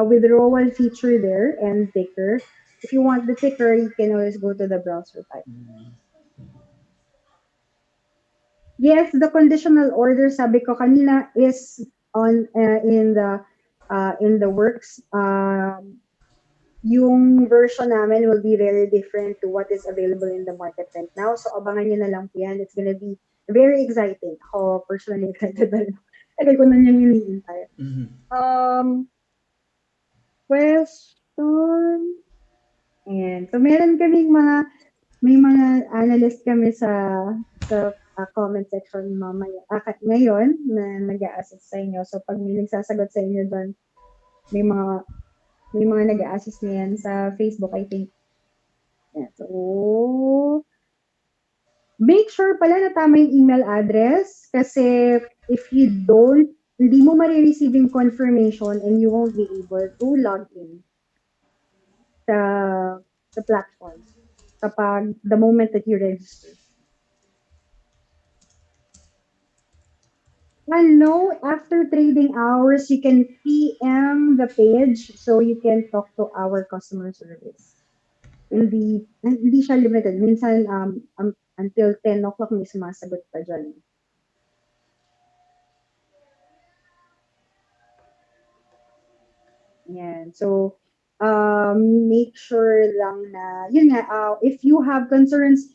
withdrawal feature there and ticker. If you want the ticker, you can always go to the browser type. Yes, the conditional order, sabi ko kanina, is on in the works. Yung version namin will be very different to what is available in the market right now. So abangan nyo na lang po yan. It's gonna be very exciting. Ako personally excited na rin. Tagal ko na niyang hinihintay. Question. And so meron kaming may mga analyst kami sa comment section mamaya. Ngayon na nag-a-assist sa inyo. So pag may nagsasagot sa inyo doon, may mga nag-a-assist na yan sa Facebook, I think. Yeah. So, make sure pala na tama yung email address kasi if you don't, hindi mo marireceive yung confirmation and you won't be able to log in sa platform kapag the moment that you register. No, after trading hours, you can PM the page so you can talk to our customer service. Hindi siya limited. Minsan, until 10 o'clock may sumasagot pa dyan. Yan. So, make sure lang na, yun nga, if you have concerns,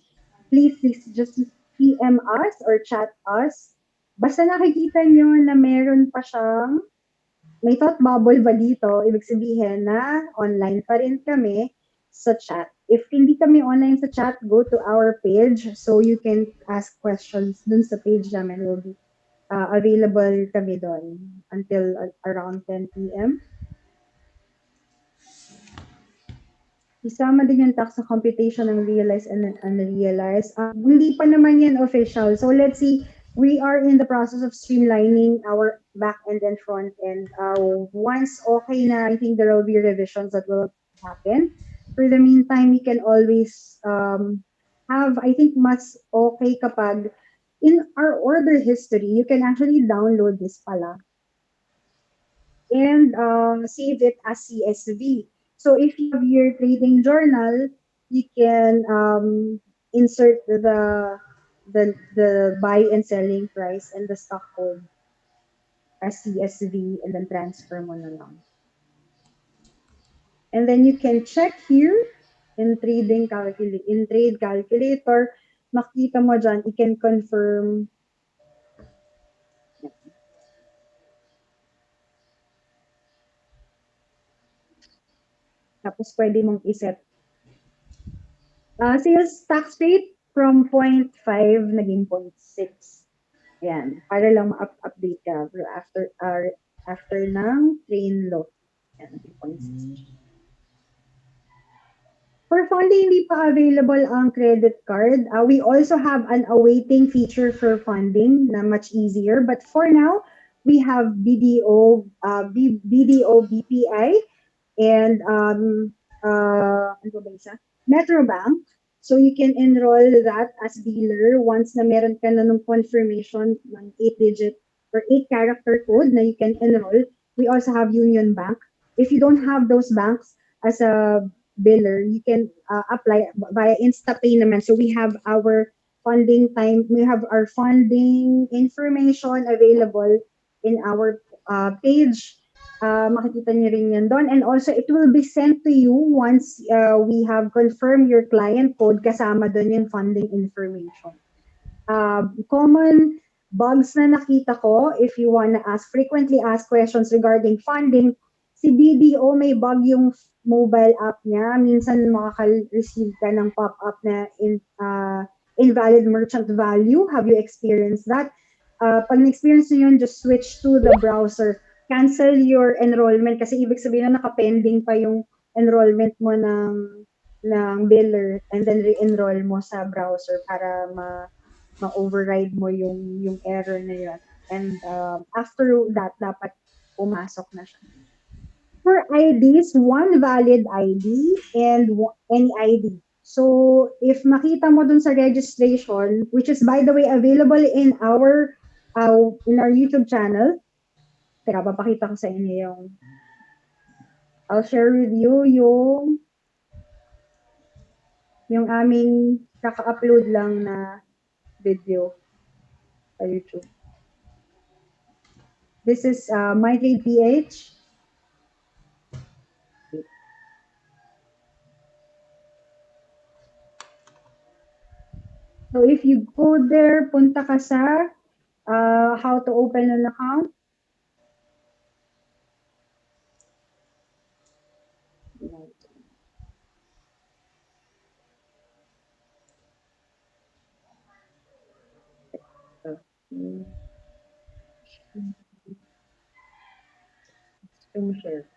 please just PM us or chat us. Basta nakikita nyo na meron pa siyang, may thought bubble ba dito, ibig sabihin na online pa rin kami sa chat. If hindi kami online sa chat, go to our page so you can ask questions dun sa page namin. Will be available kami doon until around 10 p.m. Isama din yung tax sa computation ng realized and unrealized. Hindi pa naman yan official. So let's see, we are in the process of streamlining our back end and front end. Once okay na, I think there will be revisions that will happen. For the meantime, we can always have, I think, mas okay kapag in our order history, you can actually download this pala and save it as CSV. So if you have your trading journal, you can insert the buy and selling price and the stock code as CSV and then transfer mo na lang. And then you can check here in trade calculator, makita mo dyan, you can confirm. Tapos pwede mong iset. Sales tax rate from 0.5 naging 0.6. Ayan, para lang ma-update ka after ng train law. Ayan, 0.6. For funding, hindi pa available ang credit card. We also have an awaiting feature for funding na much easier. But for now, we have BDO, BPI, and ano ba isa? Metro Bank. So you can enroll that as dealer once na meron ka na ng confirmation ng 8-digit or 8-character code na you can enroll. We also have Union Bank. If you don't have those banks as a biller, you can apply via InstaPay naman. So we have our we have our funding information available in our page. Makikita niyo rin yan doon. And also, it will be sent to you once we have confirmed your client code kasama doon yung funding information. Common bugs na nakita ko, if you wanna frequently ask questions regarding funding, si BDO may bug yung mobile app niya. Minsan makaka-receive ka ng pop-up na invalid merchant value. Have you experienced that? Pag na-experience nyo yun, just switch to the browser. Cancel your enrollment kasi ibig sabihin na nakapending pa yung enrollment mo ng biller and then re-enroll mo sa browser para ma-override mo yung error na yun. And after that, dapat pumasok na siya. For IDs, one valid ID and any ID. So, if makita mo dun sa registration, which is by the way available in our YouTube channel, teka, papakita ko sa inyo I'll share with you yung aming kaka-upload lang na video sa YouTube. This is Mytrade PH. So if you go there, punta ka sa how to open an account. Screen share.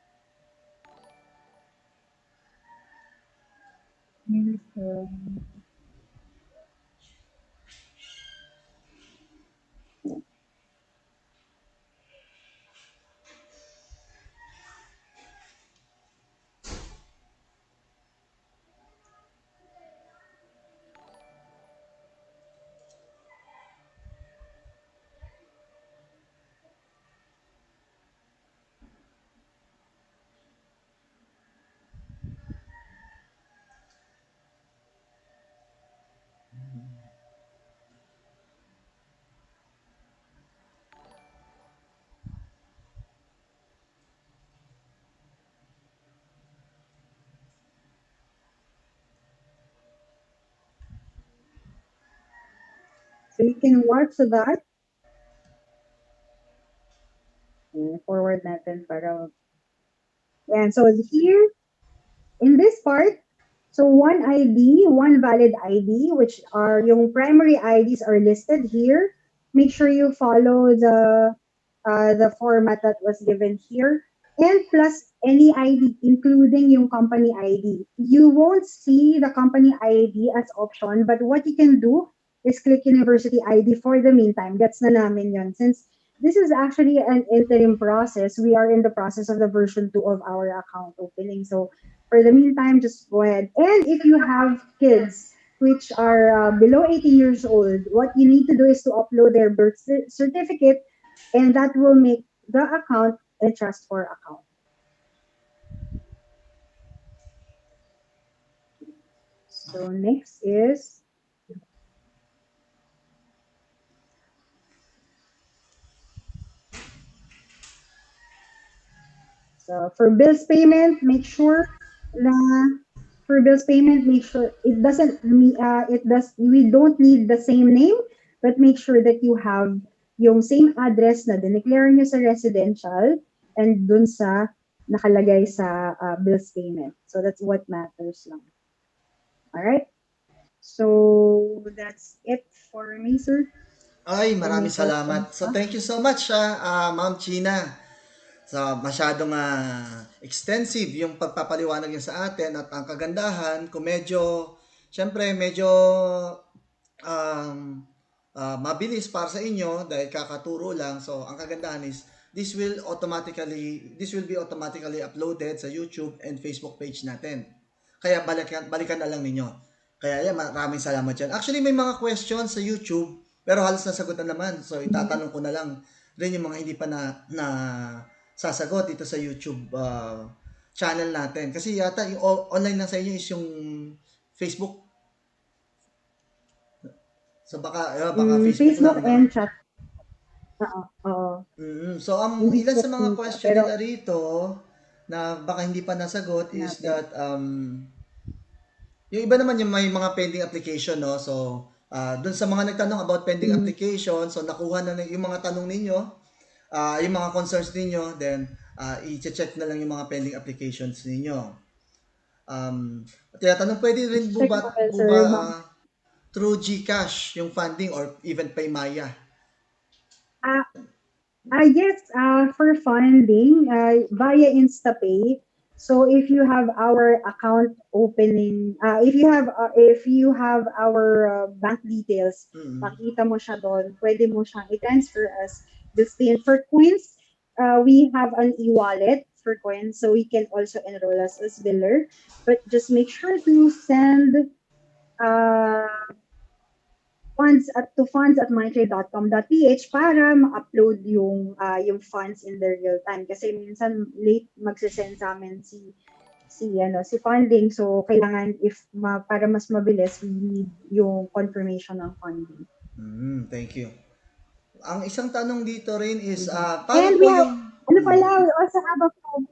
So you can watch that. Forward natin para. And so here, in this part, so one ID, one valid ID, which are yung primary IDs are listed here. Make sure you follow the format that was given here. And plus any ID, including yung company ID. You won't see the company ID as option, but what you can do is click university ID for the meantime. Gets na namin yun. Since this is actually an interim process, we are in the process of the version 2 of our account opening. So for the meantime, just go ahead. And if you have kids which are below 18 years old, what you need to do is to upload their birth certificate, and that will make the account a trust for account. So next is for bills payment, make sure na we don't need the same name, but make sure that you have yung same address na dineclare nyo sa residential and dun sa nakalagay sa bills payment. So that's what matters lang. All right? So that's it for me, sir. Ay, maraming Any questions salamat. So, pa? thank you so much, Ma'am China. So, masyadong extensive yung pagpapaliwanag niya sa atin at ang kagandahan, kung medyo, syempre, medyo mabilis para sa inyo dahil kakaturo lang. So, ang kagandahan is, this will be automatically uploaded sa YouTube and Facebook page natin. Kaya balikan na lang ninyo. Kaya yan, maraming salamat dyan. Actually, may mga questions sa YouTube, pero halos nasagot na naman. So, Mhm. itatanong ko na lang rin yung mga hindi pa na sasagot dito sa YouTube channel natin. Kasi yata, yung online lang sa inyo is yung Facebook. So, baka Facebook Facebook lang, no? and chat. Oo, oo. So, Hindi ilan ko sa mga kita. question Pero nila rito na baka hindi pa nasagot is hanapin. that yung iba naman yung may mga pending application, no? So, dun sa mga nagtanong about pending Mhm. application, so nakuha na yung mga tanong ninyo, yung mga concerns ninyo, then i-check na lang yung mga pending applications ninyo. Tinatanong, pwede rin Check ko rin, po sir. ba through GCash yung funding or even Paymaya? Ah, yes, for funding, via InstaPay. So if you have our account opening, if you have our bank details, Mm. makita mo siya doon, pwede mo siyang i-transfer as this thing. For coins, we have an e-wallet for coins, so we can also enroll us as biller. But just make sure to send uh, funds at mytrade.com.ph para ma-upload yung funds in the real time kasi minsan late magse-send sa amin si funding, so kailangan para mas mabilis we need yung confirmation ng funding. Thank you. Ang isang tanong dito rin is, Mhm. paano And po yung... ano pala, we also have a promo.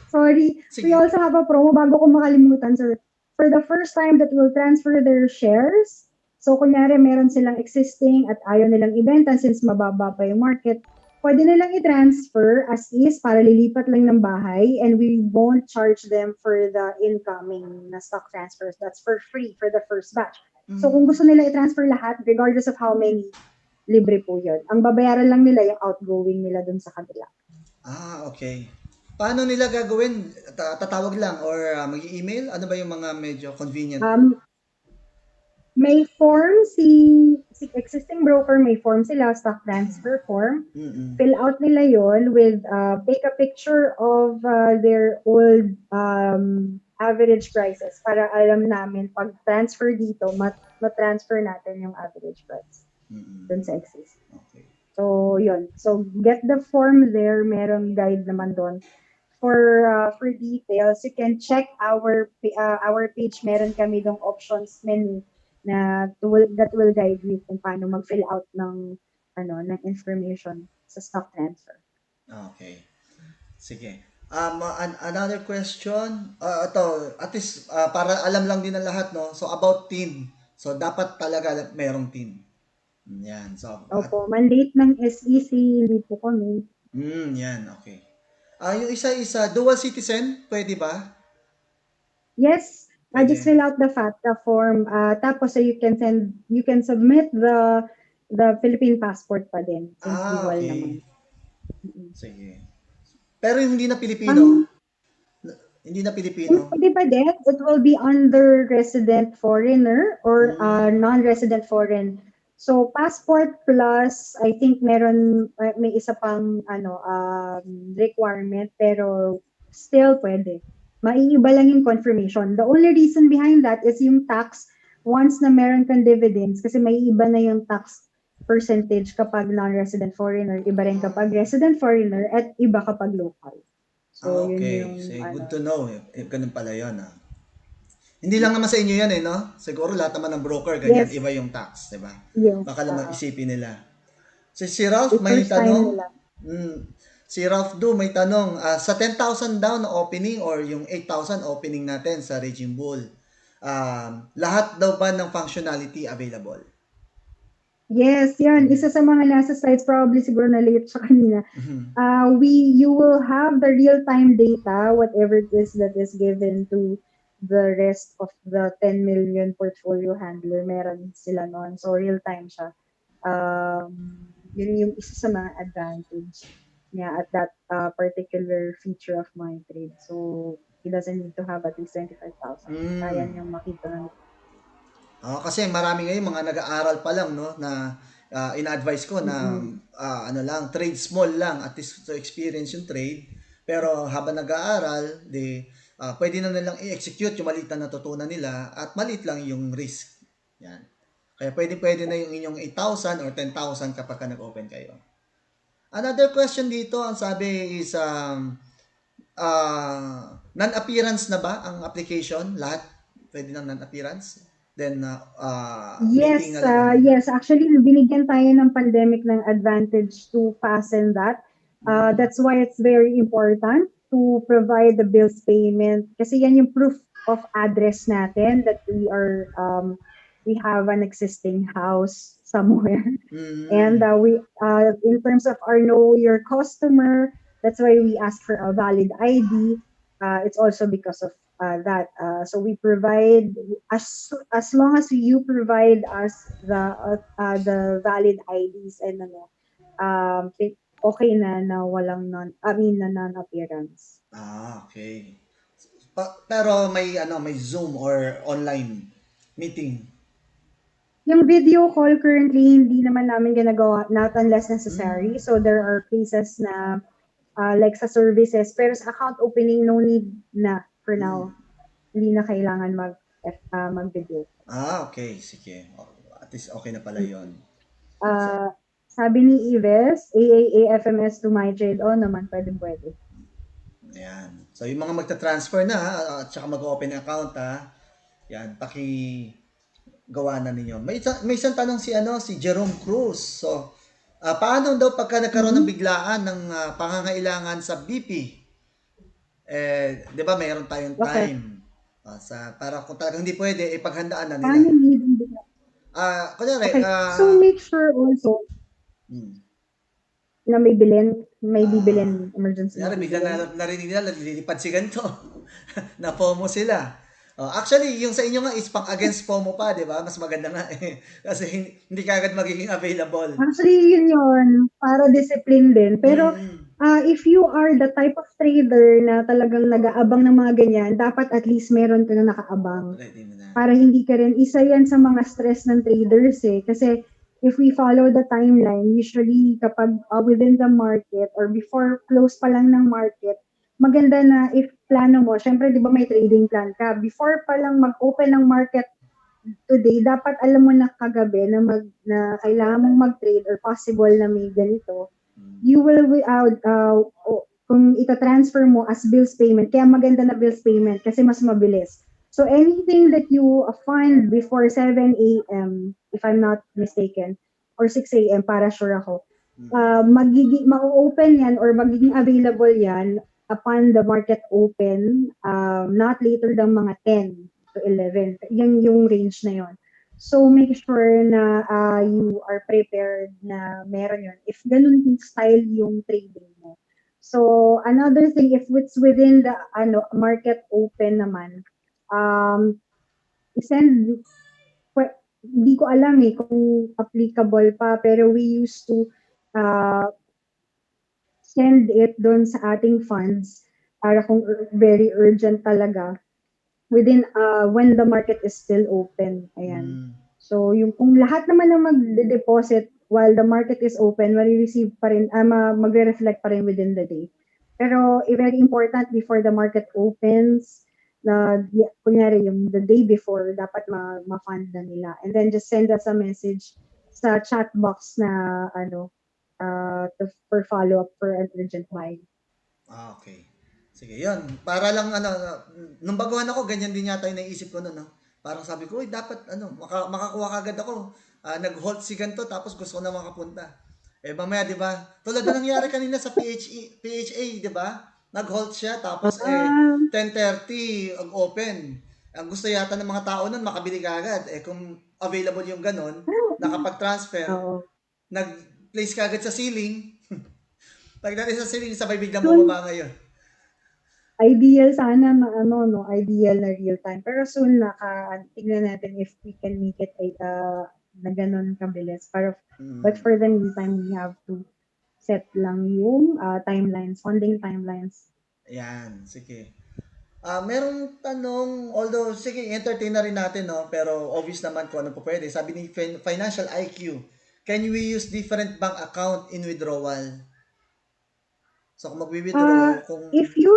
Sorry, we Sige. also have a promo bago ko makalimutan, sir. For the first time that will transfer their shares, so kunyari meron silang existing at ayaw nilang ibenta since mababa pa yung market, pwede nilang i-transfer as is para lilipat lang ng bahay and we won't charge them for the incoming na stock transfers. That's for free for the first batch. So kung Mm, gusto nila i-transfer lahat, regardless of how many, libre po yun. Ang babayaran lang nila yung outgoing nila dun sa kabila. okay. Paano nila gagawin? Tatawag lang or mag-email? Ano ba yung mga medyo convenient? Um, May form si existing broker, may form sila, stock transfer form. Mm-mm. Fill out nila yon with, take a picture of their old average prices para alam namin pag transfer dito, ma-transfer natin yung average price Mm-mm. dun sa existing. Okay. So, yun. So, get the form there. Merong guide naman doon. For details, you can check our page. Meron kami dong options menu that will guide you kung paano mag-fill out ng information sa stock transfer. Okay. Sige. Another question. Ito, at least para alam lang din ng lahat, no? So, about team. So, dapat talaga merong team. Yan. So, Opo, mandate ng SEC, hindi po kami. yan. Okay. Yung isa dual citizen, pwede ba? Yes, just Pwede. fill out the FATCA form. Tapos you can submit the Philippine passport pa din since dual Okay. naman. Mm-mm. Sige. Pero yung hindi na Pilipino, Ang hindi na Pilipino. pwede pa din, it will be under resident foreigner or Mm, non-resident foreign. So passport plus I think may isa pang requirement pero still pwede. Maiiba lang yung confirmation. The only reason behind that is yung tax once na meron kang dividends kasi may iba na yung tax percentage kapag non-resident foreigner, iba rin kapag resident foreigner at iba kapag local. So yun okay. yung Sige, good to know. Ganun pala yun, ah. Hindi lang yeah. naman sa inyo yan eh, no? Siguro lahat naman ng broker, ganyan. Yes, Iba yung tax, di ba? yes, Baka naman isipin nila. Si Ralph the may first time tanong. nila. Si Ralph Do may tanong, sa 10,000 down na opening or yung 8,000 opening natin sa Raging Bull, lahat daw ba ng functionality available? Yes, yan. Isa sa mga nasa slides, probably siguro na late siya kanina. You will have the real-time data, whatever it is that is given to the rest of the 10 million portfolio handler. Meron sila noon. So, real-time siya. Yun yung isa sa mga advantage niya at that particular feature of Mytrade. So, he doesn't need to have at least 25,000. Kaya Mm. niyang makita ng Kasi marami ngayon mga nag-aaral pa lang, no, na ina-advise ko na mm-mm. ano lang, trade small lang at least to experience yung trade. Pero habang nag-aaral, di pwede na nilang i-execute yung maliit na natutunan nila at maliit lang yung risk. Yan. Kaya pwede na yung inyong 8,000 or 10,000 kapag ka nag-open kayo. Another question dito, ang sabi is, non-appearance na ba ang application? Lahat? Pwede ng non-appearance? Then, meeting Yes, na lang only. yes. Actually, binigyan tayo ng pandemic ng advantage to fasten that. Mm. That's why it's very important to provide the bills payment kasi yan yung proof of address natin that we have an existing house somewhere. And Mm. in terms of our know your customer, that's why we ask for a valid ID. It's also because of that. So we provide as long as you provide us the valid IDs and okay na walang I mean na non-appearance. Okay. Pero may Zoom or online meeting. Yung video call currently hindi naman namin ginagawa not unless necessary. Mm. So there are cases na like sa services. Pero sa account opening, no need na for Mm. now. Hindi na kailangan mag-video. Okay. Sige. At least okay na pala yon. So, Uh, Sabi ni Ives, AAA FMS to Mytrade. Oh naman, pwede. ayan. So, yung mga magta-transfer na, at saka mag-open account, yan, gawa na ninyo. May isang tanong si Jerome Cruz. So, paano daw pagka nagkaroon ng Mm-hmm. biglaan ng pangangailangan sa BP? 'Di ba mayroon tayong Okay. time para kung talagang hindi pwede, ipaghandaan na nila. Paano need ang bigla? Kunyari, Okay. So make sure also hmm, na may ah, bibilin, emergency na kunyari bigla bibilin. narinig nila, lilipad si ganito. Na FOMO sila. Actually, yung sa inyo nga is pang against FOMO pa, di ba? Mas maganda nga eh. Kasi hindi ka agad magiging available. Actually, yun, para discipline din. Pero, Mm, if you are the type of trader na talagang nag-aabang ng mga ganyan, dapat at least meron ka na nakaabang. ready mo na. Para hindi ka rin, isa yan sa mga stress ng traders eh. Kasi, if we follow the timeline, usually kapag within the market or before close pa lang ng market, maganda na if plano mo, syempre di ba may trading plan ka, before pa lang mag-open ng market today, dapat alam mo na kagabi na kailangan mong mag-trade or possible na may ganito, Mm, you will kung ita-transfer mo as bills payment, kaya maganda na bills payment kasi mas mabilis. So anything that you fund before 7 a.m., if I'm not mistaken, or 6 a.m., para sure ako, mm, ma-open yan or magiging available yan upon the market open, not later than mga 10 to 11. Yan yung range na yon. So make sure na you are prepared na meron yun. If ganun yung style yung trading mo. So another thing, if it's within the market open naman, um, isend, hindi ko alam eh kung applicable pa, pero we used to uh, send it doon sa ating funds para kung very urgent talaga within when the market is still open. Ayan. mm. So yung kung lahat naman ng magde-deposit while the market is open, ma-receive pa rin, magre-reflect pa rin within the day. Pero very important before the market opens, kunyari yung the day before, dapat ma-fund na nila. And then just send us a message sa chat box na for follow-up for an urgent buy. Okay. Sige, yun. Para lang nung baguhan ako, ganyan din yata yung naisip ko noon, no? Parang sabi ko, uy, dapat makakuha kagad ako. Nag-halt si ganito, tapos gusto ko na makapunta. Mamaya, di ba? Tulad na nangyari kanina sa PHA, di ba? Nag-halt siya, tapos Ah, 10:30 ang open. Ang gusto yata ng mga tao nun, makabili kagad. Kung available yung ganon, nakapag-transfer, oo. nag-place kagad sa ceiling. Pagdating sa ceiling, sabay biglang Soon, bumaba ngayon. ideal sana na ideal na real time. Pero soon tignan natin if we can make it na ganun kabilis. But Mm. for the meantime, we have to set lang yung timelines, funding timelines. Ayan, sige. Merong tanong, although, sige, entertain na rin natin, no? Pero obvious naman kung ano po pwede. Sabi ni Financial IQ, can we use different bank account in withdrawal? So, kung Uh, magwi-withdraw, kung... if you,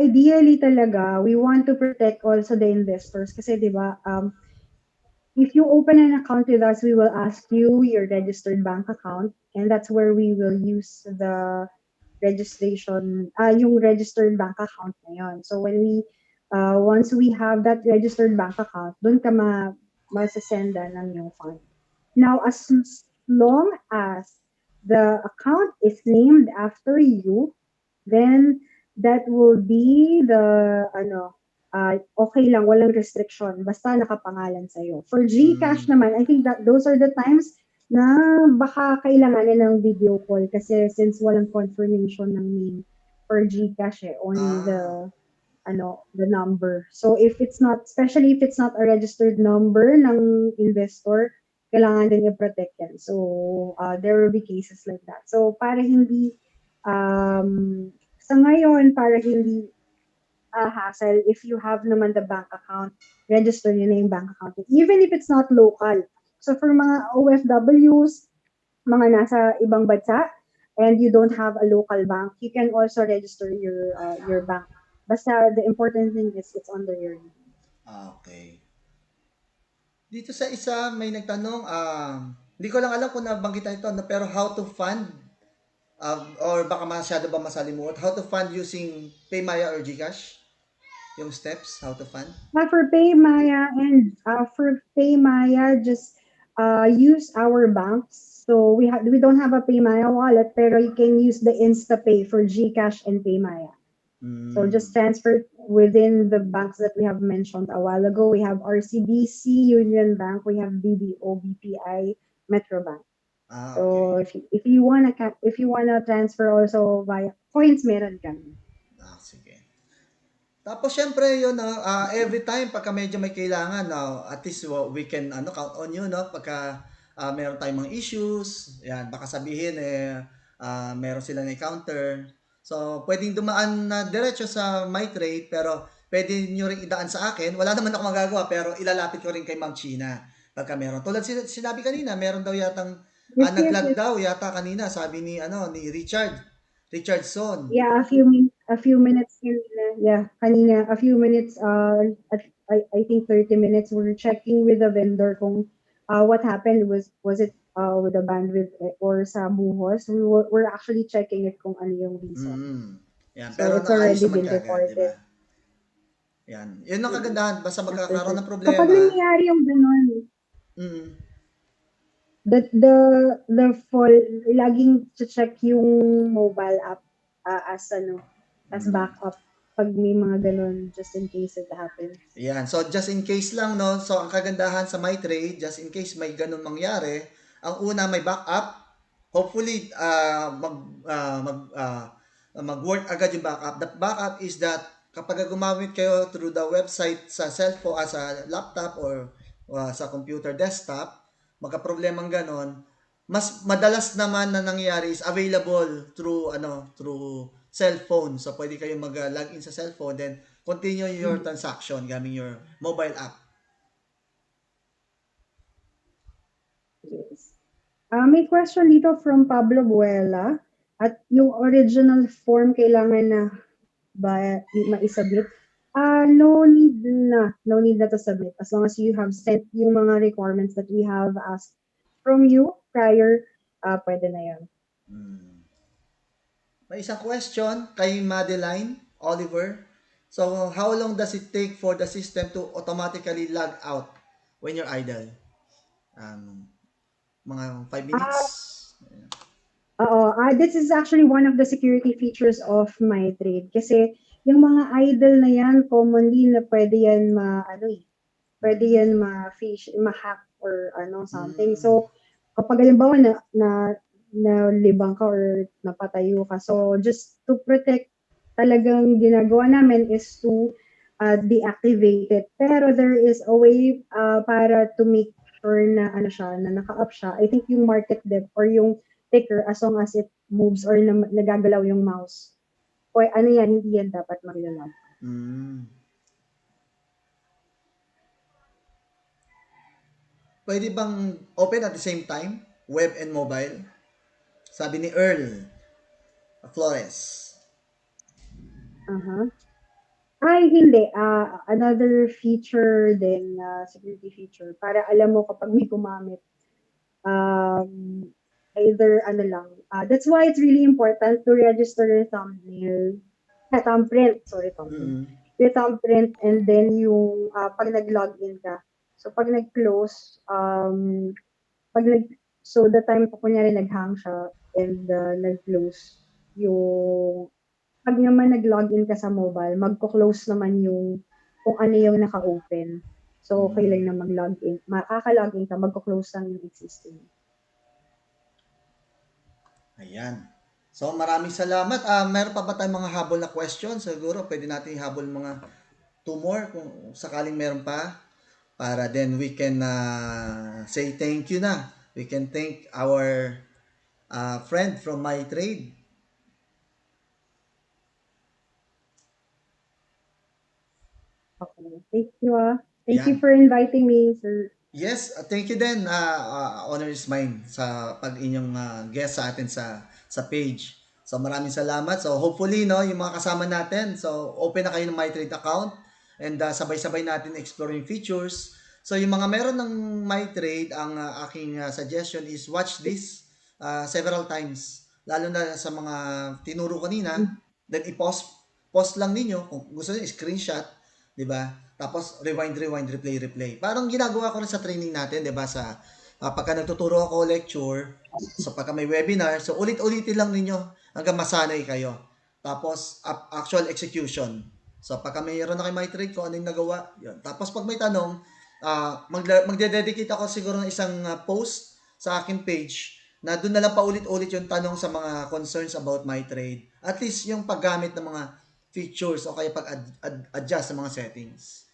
ideally talaga, we want to protect also the investors kasi 'di ba, if you open an account with us, we will ask you your registered bank account, and that's where we will use the yung registered bank account na yun. So once we have that registered bank account, doon ka masasenda ng yung fund. Now, as long as the account is named after you, then that will be okay lang, walang restriction, basta nakapangalan sa'yo. For GCash Mm. naman, I think that those are the times na baka kailanganin ng video call kasi since walang confirmation ng name for GCash only Ah, the number. So if it's not, especially if it's not a registered number ng investor, kailangan din i-protect yan. So there will be cases like that. So sa ngayon, para hindi hassle, if you have naman the bank account, register yun na yung bank account. Even if it's not local. So for mga OFWs, mga nasa ibang bansa, and you don't have a local bank, you can also register your bank. Basta the important thing is it's under your name. okay. Dito sa isa, may nagtanong, hindi ko lang alam kung nabanggit na ito, no, pero how to fund, or baka masyado ba masalimuot, how to fund using Paymaya or GCash? Yung steps, how to fund? For Paymaya, just use our banks. So we don't have a Paymaya wallet, pero you can use the InstaPay for GCash and Paymaya. So just Mm. transfer within the banks that we have mentioned a while ago. We have RCBC, Union Bank, we have BDO, BPI, Metro Bank. So Okay. if you wanna transfer also via coins, meron kami. Sige. Tapos syempre yun, no, every time pagka medyo may kailangan, no, at least we can count on you, no, pagka meron tayong mga issues, yan, baka sabihin meron silang encounter. So, pwedeng dumaan na diretso sa Mytrade, pero pwede nyo rin idaan sa akin. Wala naman ako magagawa, pero ilalapit ko rin kay Ma'am China pagka meron. Tulad sinabi kanina, meron daw yatang Yes, yes, naglag yes. daw yata kanina, sabi ni Richardson. Yeah, a few minutes kanina. Yeah, kanina, a few minutes, I think 30 minutes, we're checking with the vendor kung what happened. Was it with the bandwidth or sa buhos? We're actually checking it kung ano yung reason. Mm. Yan, So pero it's naayos already naman been kaagad, di ba? reported. Yan. Yun ang Mm-mm. kagandahan. Basta After magkakaroon that. ng Kapag problema, nangyayari yung ganun, mm, the fall, laging check yung mobile app as mm. backup pag may mga ganun, just in case it happens. Yan. So, just in case lang, no? So, ang kagandahan sa MyTrade, just in case may ganun mangyari, ang una may backup. Hopefully, mag-work agad yung backup. The backup is that kapag gumamit kayo through the website sa cellphone, sa laptop or sa computer desktop, magka-problemang ganon, mas madalas naman na nangyayari is available through cellphone. So pwede kayo mag-login sa cellphone, then continue your Mhm. transaction gaming your mobile app. Yes. May question dito from Pablo Buela. At yung original form kailangan na maisubmit? No need na. No need na to submit. As long as you have sent yung mga requirements that we have asked from you prior, pwede na yan. Hmm. May isang question kay Madeline Oliver. So, how long does it take for the system to automatically log out when you're idle? Mga 5 minutes? Ah, this is actually one of the security features of Mytrade. Kasi yung mga idle na yan, commonly na pwede yan pwede yan Mm. ma-fish, ma-hack or something. Mm. So, kapag halimbawa na libang ka or napatayo ka, so just to protect, talagang ginagawa namin is to deactivate it. Pero there is a way para to make sure na na naka-up siya. I think yung market depth or yung ticker, as long as it moves or nagagalaw yung mouse. O hindi yan dapat mag-log. Mm. Pwede bang open at the same time? Web and mobile? Sabi ni Earl Flores. Uh-huh. Ay, hindi. Another feature din, security feature, para alam mo kapag may gumamit. Um, Either ano lang. That's why it's really important to register your thumbnail. Thumbprint. Sorry, thumbprint. Mm. Your thumbprint, and then yung pag nag-login ka. So, pag nag-close, pag nag, so the time po kunyari nag-hang siya and nag-close, yung pag naman nag-login ka sa mobile, magko-close naman yung kung ano yung naka-open. So, okay lang Mm. na mag-login. Makaka-login ka, magko-close lang yung existing. Ayan. So maraming salamat. Meron pa ba tayong mga habol na questions? Siguro pwede natin ihabol mga two more kung sakaling meron pa. Para then we can say thank you na. We can thank our friend from Mytrade. Okay. Thank you, ah. Thank you Yan. for inviting me, sir. Yes, thank you din. Honor is mine sa pag inyong guest sa atin sa page. So maraming salamat. So hopefully no, yung mga kasama natin, so open na kayo ng MyTrade account and sabay-sabay natin explore yung features. So yung mga meron ng MyTrade, ang aking suggestion is watch this several times. Lalo na sa mga tinuro kanina, then post lang ninyo kung gusto niyo screenshot, 'di ba? Tapos rewind, rewind, replay, replay. Parang ginagawa ko rin sa training natin, 'di ba? Sa pagka nagtuturo ako lecture, so pagka may webinar, so ulit-ulitin lang ninyo hanggang masanay kayo. Tapos actual execution. So pagka mayroon na kayo may trade ko ano yung nagawa, 'yun. Tapos pag may tanong, magde-dedicate ako siguro ng isang post sa aking page na doon na lang paulit-ulit yung tanong sa mga concerns about my trade. At least yung paggamit ng mga features o kaya pag-adjust sa mga settings.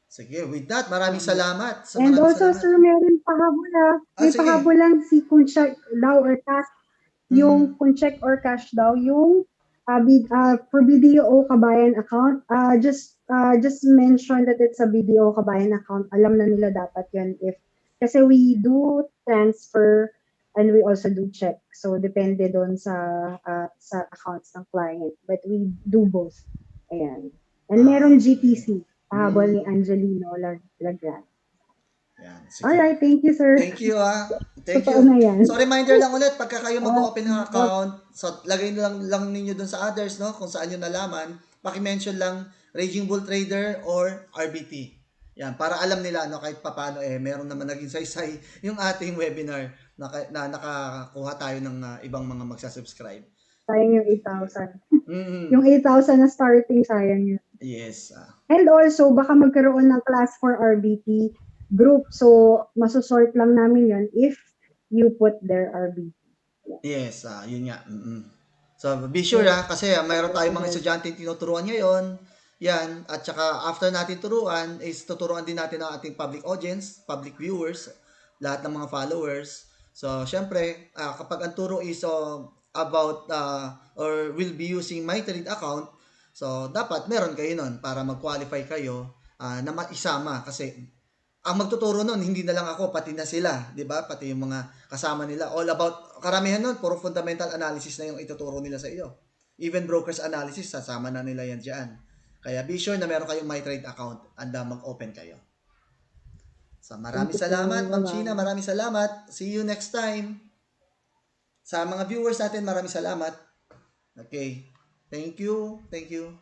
Sige, with that, maraming Tama. salamat. So, And maraming also, salamat. sir, meron pahabol ah. May Sige. pahabol lang si Kunchak daw or cash. Yung Mm. Kunchek or cash daw, yung for BDO Kabayan account, just mention that it's a BDO Kabayan account. Alam na nila dapat yun if, kasi we do transfer and we also do check. So, depende doon sa accounts ng client. But we do both. Ayan. And meron Okay. GTC, pahabol ni Mm. Angelino Lagran. Yan, sige. Alright, thank you, sir. Thank you Thank Totoo you. na yan. So reminder lang ulit pagka kayo Uh, mag-open ng account, so lagay na lang ninyo dun sa others no kung saan niyo nalaman, paki-mention lang Raging Bull Trader or RBT. Yan, para alam nila no kahit papaano meron naman naging saysay yung ating webinar na nakakuha tayo ng ibang mga magsa-subscribe. sayang yung Sige. 8,000. Mm. Yung 8,000 na starting, sayang yun. Yes. And also, baka magkaroon ng class for RBT group. So, masusort lang namin yun if you put their RBT. Yes, yun nga. Mm-mm. So, be sure kasi mayroon tayong mga estudyante tinuturuan ngayon. Yan, at saka after natin turuan, is tuturuan din natin ang ating public audience, public viewers, lahat ng mga followers. So, syempre, kapag ang turo is about or will be using my trade account, so dapat meron kayo nun para mag-qualify kayo na maisama kasi ang magtuturo nun, hindi na lang ako, pati na sila, di ba? Pati yung mga kasama nila. All about, karamihan nun, puro fundamental analysis na yung ituturo nila sa iyo. Even brokers analysis, sasama na nila yan dyan. Kaya be sure na meron kayong MyTrade account and mag-open kayo. So Thank maraming you po. salamat, Ma'am China. Bye-bye. Maraming salamat. See you next time. Sa mga viewers natin, maraming salamat. Okay. Thank you. Thank you.